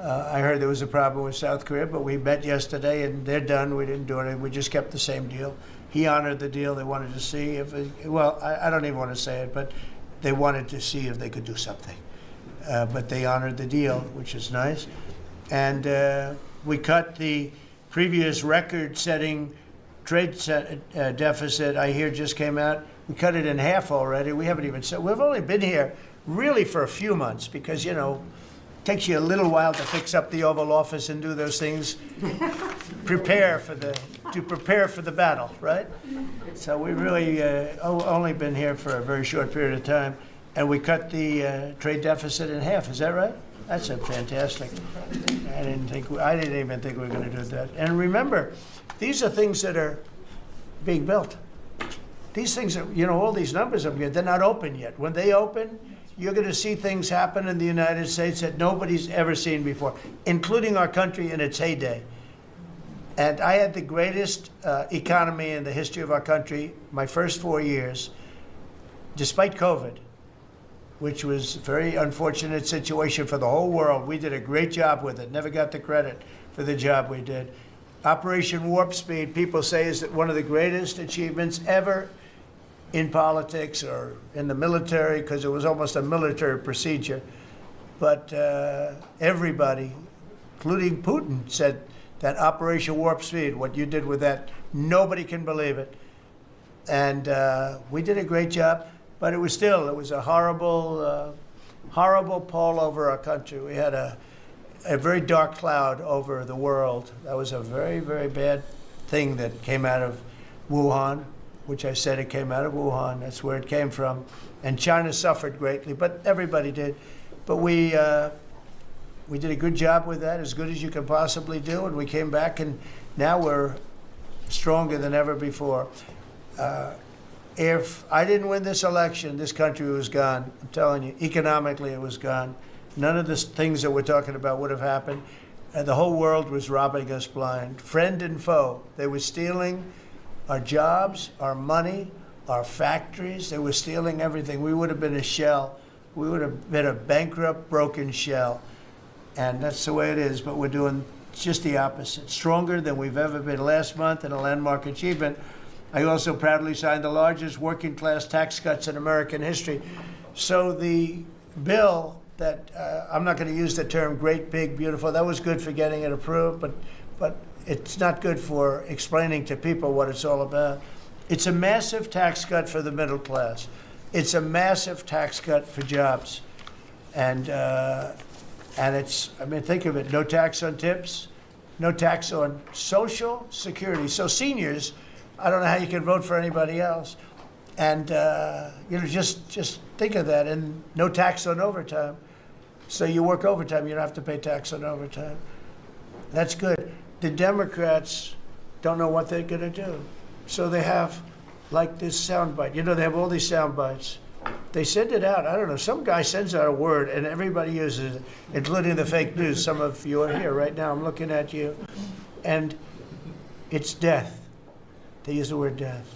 [SPEAKER 1] I heard there was a problem with South Korea, but we met yesterday, and they're done. We didn't do anything. We just kept the same deal. He honored the deal. They wanted to see if, I don't even want to say it, but they wanted to see if they could do something. But they honored the deal, which is nice. And we cut the previous record-setting trade deficit, I hear just came out. We cut it in half already. We haven't even said, we've only been here really for a few months because, it takes you a little while to fix up the Oval Office and do those things, prepare for the battle, right? So we really only been here for a very short period of time, and we cut the trade deficit in half. Is that right? That's a fantastic. I didn't even think we were going to do that. And remember, these are things that are being built. These things are, all these numbers up here, they're not open yet. When they open, you're going to see things happen in the United States that nobody's ever seen before, including our country in its heyday. And I had the greatest economy in the history of our country my first 4 years, despite COVID, which was a very unfortunate situation for the whole world. We did a great job with it, never got the credit for the job we did. Operation Warp Speed, people say, is one of the greatest achievements ever in politics or in the military, because it was almost a military procedure. But everybody, including Putin, said that Operation Warp Speed, what you did with that, nobody can believe it. And we did a great job. But it was a horrible, horrible pall over our country. We had a very dark cloud over the world. That was a very, very bad thing that came out of Wuhan, which I said it came out of Wuhan. That's where it came from. And China suffered greatly, but everybody did. But we did a good job with that, as good as you could possibly do, and we came back, and now we're stronger than ever before. If I didn't win this election, this country was gone. I'm telling you, economically it was gone. None of the things that we're talking about would have happened. The whole world was robbing us blind. Friend and foe. They were stealing our jobs, our money, our factories. They were stealing everything. We would have been a shell. We would have been a bankrupt, broken shell. And that's the way it is, but we're doing just the opposite. Stronger than we've ever been. Last month, in a landmark achievement, I also proudly signed the largest working class tax cuts in American history. So the bill that I'm not going to use the term great, big, beautiful. That was good for getting it approved, but it's not good for explaining to people what it's all about. It's a massive tax cut for the middle class. It's a massive tax cut for jobs. And it's, I mean, think of it, no tax on tips, no tax on Social Security. So seniors, I don't know how you can vote for anybody else. And, just think of that, and no tax on overtime. So you work overtime, you don't have to pay tax on overtime. That's good. The Democrats don't know what they're going to do. So they have, like, this soundbite. They have all these sound bites. They send it out. I don't know. Some guy sends out a word, and everybody uses it, including the fake news. Some of you are here right now. I'm looking at you. And it's death. They use the word death.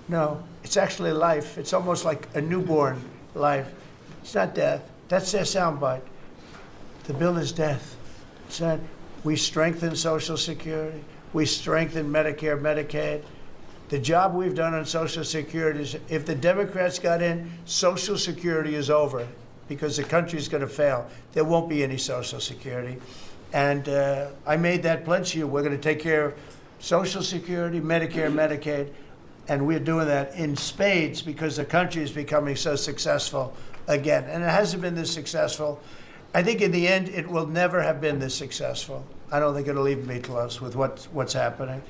[SPEAKER 1] No, it's actually life. It's almost like a newborn life. It's not death. That's their soundbite. The bill is death. It's not. We strengthen Social Security. We strengthen Medicare, Medicaid. The job we've done on Social Security is, if the Democrats got in, Social Security is over because the country's going to fail. There won't be any Social Security. And I made that pledge to you. We're going to take care of Social Security, Medicare, Medicaid. And we're doing that in spades because the country is becoming so successful again. And it hasn't been this successful. I think in the end, it will never have been this successful. I don't think it'll even be close with what's happening.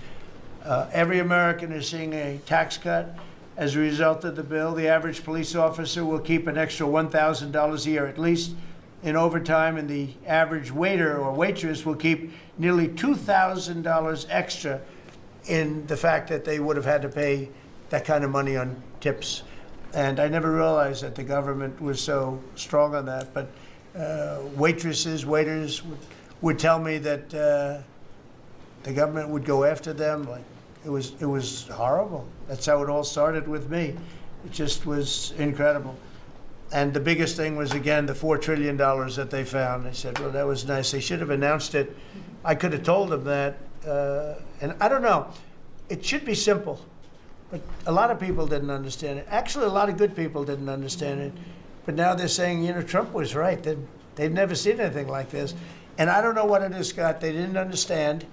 [SPEAKER 1] Every American is seeing a tax cut as a result of the bill. The average police officer will keep an extra $1,000 a year at least in overtime, and the average waiter or waitress will keep nearly $2,000 extra in the fact that they would have had to pay that kind of money on tips. And I never realized that the government was so strong on that. But waitresses, waiters would tell me that the government would go after them. Like it was horrible. That's how it all started with me. It just was incredible. And the biggest thing was, again, the $4 trillion that they found. They said, well, that was nice. They should have announced it. I could have told them that. And I don't know. It should be simple. But a lot of people didn't understand it. Actually, a lot of good people didn't understand it. But now they're saying, Trump was right. They've never seen anything like this. And I don't know what it is, Scott. They didn't understand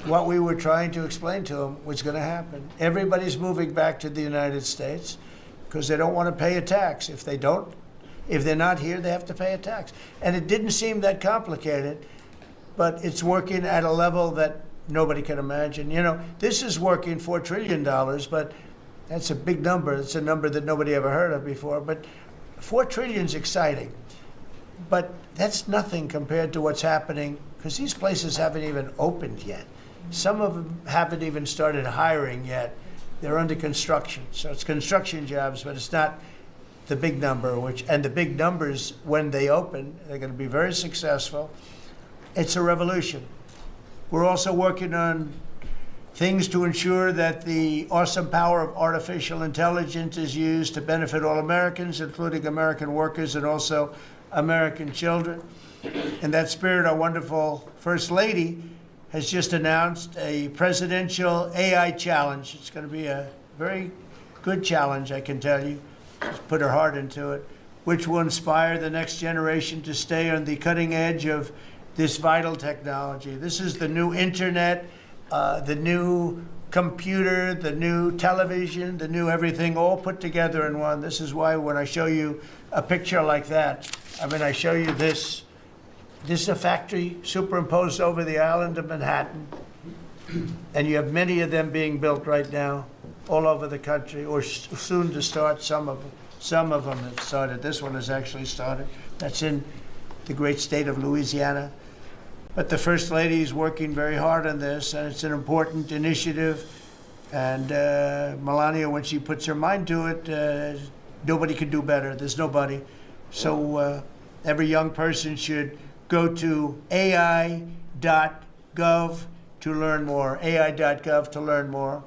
[SPEAKER 1] what we were trying to explain to them was going to happen. Everybody's moving back to the United States because they don't want to pay a tax. If they're not here, they have to pay a tax. And it didn't seem that complicated, but it's working at a level that nobody can imagine. This is working $4 trillion, but that's a big number. It's a number that nobody ever heard of before. But $4 trillion is exciting. But that's nothing compared to what's happening, because these places haven't even opened yet. Some of them haven't even started hiring yet. They're under construction. So it's construction jobs, but it's not the big number, and the big numbers, when they open, they're going to be very successful. It's a revolution. We're also working on things to ensure that the awesome power of artificial intelligence is used to benefit all Americans, including American workers and also American children. In that spirit, our wonderful First Lady has just announced a presidential AI challenge. It's going to be a very good challenge, I can tell you. She's put her heart into it, which will inspire the next generation to stay on the cutting edge of this vital technology. This is the new internet, the new computer, the new television, the new everything, all put together in one. This is why when I show you a picture like that, I show you this. This is a factory superimposed over the island of Manhattan. And you have many of them being built right now all over the country, or soon to start. Some of them have started. This one has actually started. That's in the great state of Louisiana. But the First Lady is working very hard on this, and it's an important initiative. And Melania, when she puts her mind to it, nobody can do better. There's nobody. So every young person should go to AI.gov to learn more, AI.gov to learn more.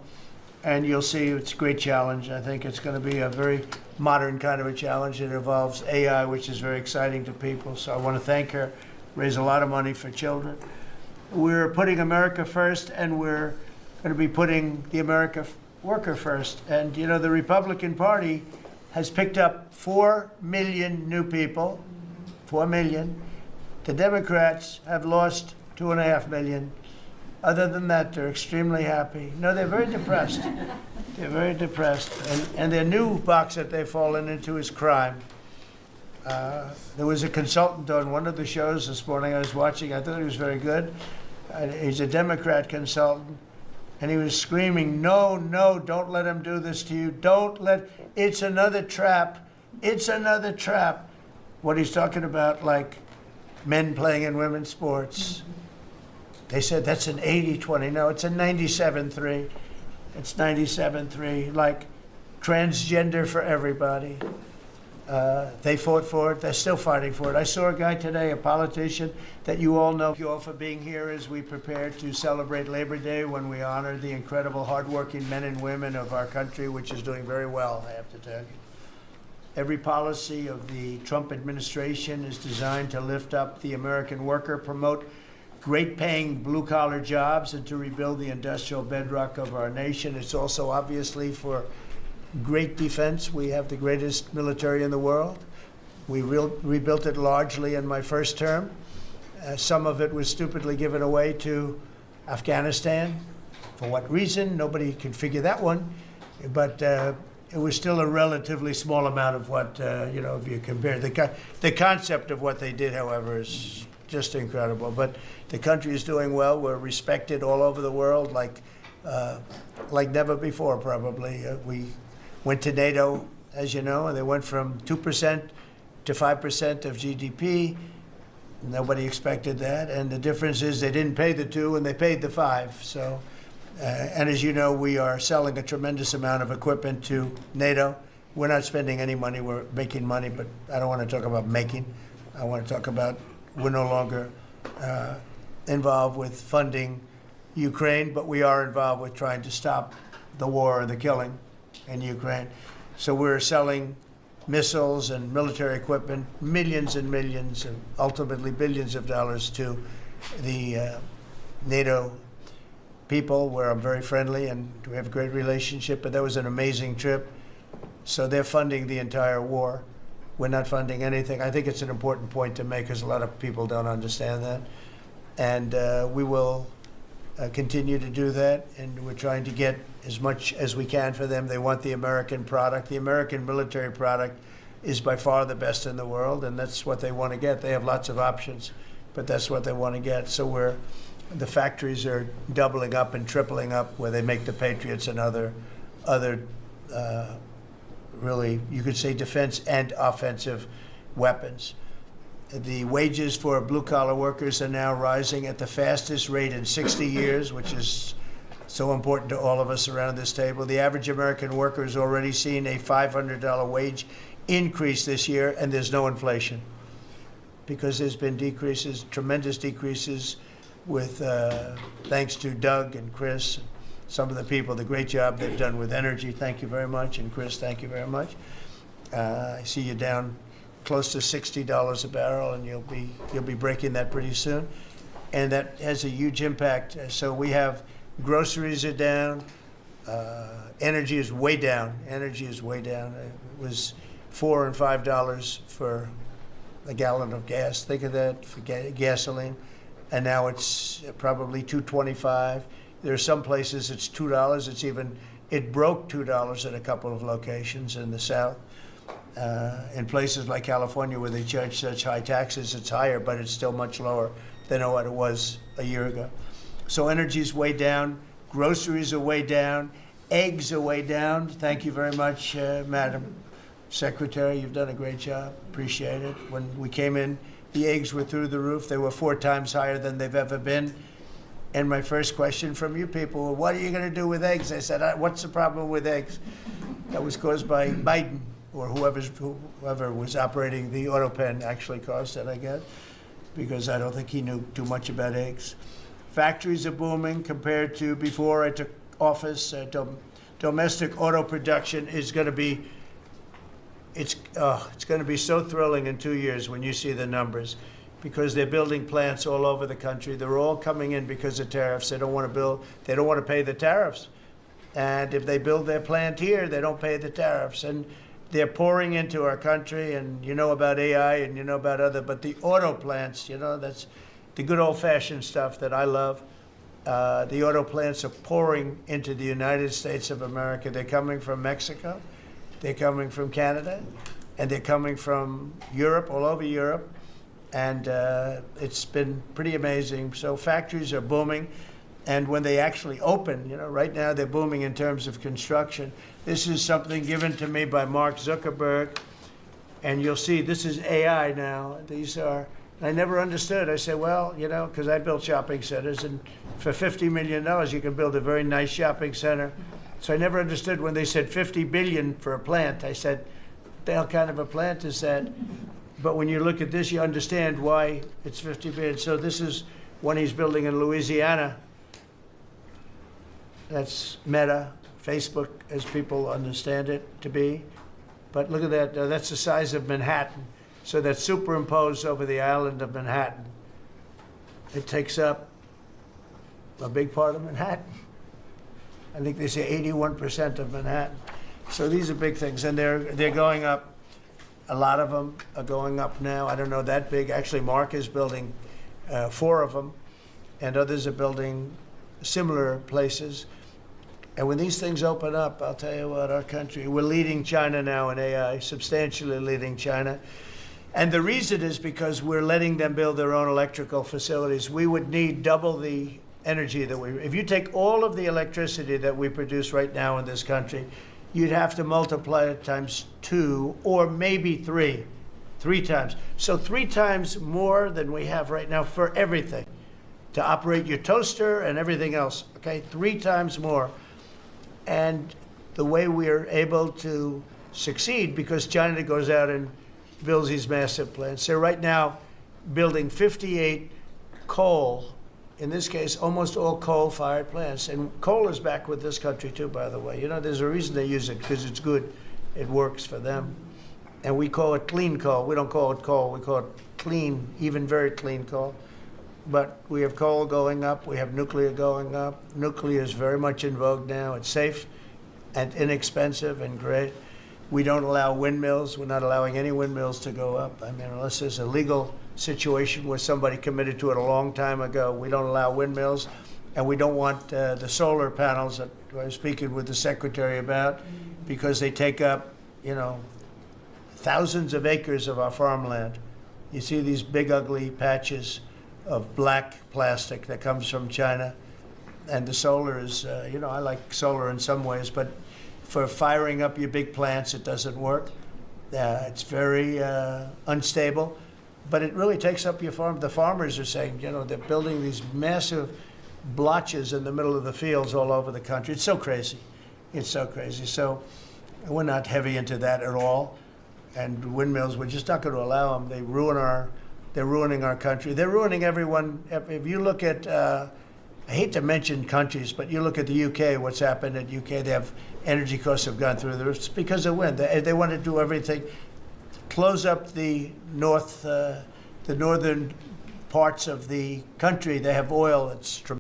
[SPEAKER 1] And you'll see it's a great challenge. I think it's going to be a very modern kind of a challenge. It involves AI, which is very exciting to people. So I want to thank her, raise a lot of money for children. We're putting America first, and we're going to be putting the American worker first. And, the Republican Party has picked up 4 million new people, 4 million. The Democrats have lost 2.5 million. Other than that, they're extremely happy. No, they're very depressed. They're very depressed. And their new box that they've fallen into is crime. There was a consultant on one of the shows this morning I was watching. I thought he was very good. He's a Democrat consultant. And he was screaming, no, no, don't let him do this to you. Don't let, it's another trap. It's another trap. What he's talking about, like men playing in women's sports. They said that's an 80-20. No, it's a 97-3. It's 97-3, like transgender for everybody. They fought for it. They're still fighting for it. I saw a guy today, a politician that you all know. Thank you all for being here as we prepare to celebrate Labor Day, when we honor the incredible hardworking men and women of our country, which is doing very well, I have to tell you. Every policy of the Trump administration is designed to lift up the American worker, promote great-paying blue-collar jobs, and to rebuild the industrial bedrock of our nation. It's also obviously for great defense. We have the greatest military in the world. We rebuilt it largely in my first term. Some of it was stupidly given away to Afghanistan. For what reason? Nobody can figure that one. But it was still a relatively small amount of what, if you compare. The concept of what they did, however, is just incredible. But the country is doing well. We're respected all over the world like never before, probably. We went to NATO, as you know, and they went from 2% to 5% of GDP. Nobody expected that. And the difference is they didn't pay the 2 and they paid the 5. So, and as you know, we are selling a tremendous amount of equipment to NATO. We're not spending any money. We're making money, but I don't want to talk about making. I want to talk about we're no longer involved with funding Ukraine, but we are involved with trying to stop the war or the killing in Ukraine. So we're selling missiles and military equipment, millions and millions, and ultimately billions of dollars to the NATO people, where I'm very friendly and we have a great relationship. But that was an amazing trip. So they're funding the entire war. We're not funding anything. I think it's an important point to make, because a lot of people don't understand that. And we will continue to do that, and we're trying to get as much as we can for them. They want the American product. The American military product is by far the best in the world, and that's what they want to get. They have lots of options, but that's what they want to get. So the factories are doubling up and tripling up, where they make the Patriots and other really, you could say, defense and offensive weapons. The wages for blue-collar workers are now rising at the fastest rate in 60 years, which is so important to all of us around this table. The average American worker has already seen a $500 wage increase this year, and there's no inflation, because there's been decreases, tremendous decreases, with thanks to Doug and Chris, and some of the people, the great job they've done with energy. Thank you very much. And Chris, thank you very much. I see you down close to $60 a barrel, and you'll be breaking that pretty soon, and that has a huge impact. So we have groceries are down, energy is way down. Energy is way down. It was $4 and $5 for a gallon of gas. Think of that, for gasoline, and now it's probably $2.25. There are some places it's $2. It broke $2 at a couple of locations in the South. In places like California, where they charge such high taxes, it's higher, but it's still much lower than what it was a year ago. So energy's way down, groceries are way down, eggs are way down. Thank you very much, Madam Secretary. You've done a great job. Appreciate it. When we came in, the eggs were through the roof. They were 4 times higher than they've ever been. And my first question from you people, well, what are you going to do with eggs? I said, what's the problem with eggs? That was caused by Biden, or whoever was operating the auto pen actually caused it, I guess, because I don't think he knew too much about eggs. Factories are booming compared to before I took office. Domestic auto production is going to be, it's going to be so thrilling in 2 years when you see the numbers, because they're building plants all over the country. They're all coming in because of tariffs. They don't want to build, they don't want to pay the tariffs. And if they build their plant here, they don't pay the tariffs. And they're pouring into our country, and you know about AI and you know about other, but the auto plants, you know, that's the good old-fashioned stuff that I love. The auto plants are pouring into the United States of America. They're coming from Mexico, they're coming from Canada, and they're coming from Europe, all over Europe. And it's been pretty amazing. So factories are booming. And when they actually open, you know, right now they're booming in terms of construction. This is something given to me by Mark Zuckerberg. And you'll see this is AI now. These are, I never understood. I said, well, you know, because I built shopping centers, and for $50 million, you can build a very nice shopping center. So I never understood when they said 50 billion for a plant. I said, what the hell kind of a plant is that? But when you look at this, you understand why it's 50 billion. So this is one he's building in Louisiana. That's Meta, Facebook, as people understand it to be. But look at that, that's the size of Manhattan. So that's superimposed over the island of Manhattan. It takes up a big part of Manhattan. I think they say 81% of Manhattan. So these are big things, and they're going up. A lot of them are going up now. I don't know that big. Actually, Mark is building 4 of them, and others are building similar places. And when these things open up, I'll tell you what, our country, we're leading China now in AI, substantially leading China. And the reason is because we're letting them build their own electrical facilities. We would need double the energy that if you take all of the electricity that we produce right now in this country, you'd have to multiply it times 2 or maybe 3 times. So 3 times more than we have right now for everything, to operate your toaster and everything else, okay? 3 times more. And the way we are able to succeed, because China goes out and builds these massive plants. They're right now building 58 coal, in this case, almost all coal-fired plants. And coal is back with this country too, by the way. You know, there's a reason they use it, because it's good. It works for them. And we call it clean coal. We don't call it coal. We call it clean, even very clean coal. But we have coal going up. We have nuclear going up. Nuclear is very much in vogue now. It's safe and inexpensive and great. We don't allow windmills. We're not allowing any windmills to go up. I mean, unless there's a legal situation where somebody committed to it a long time ago, we don't allow windmills. And we don't want the solar panels that I was speaking with the secretary about, because they take up, you know, thousands of acres of our farmland. You see these big, ugly patches of black plastic that comes from China. And the solar is, you know, I like solar in some ways, but for firing up your big plants, it doesn't work. It's very unstable, but it really takes up your farm. The farmers are saying, you know, they're building these massive blotches in the middle of the fields all over the country. It's so crazy. It's so crazy. So we're not heavy into that at all. And windmills, we're just not going to allow them. They're ruining our country. They're ruining everyone. If you look at, I hate to mention countries, but you look at the UK, what's happened at UK, they have energy costs have gone through the roof. It's because of wind. They want to do everything, close up the northern parts of the country. They have oil that's tremendous.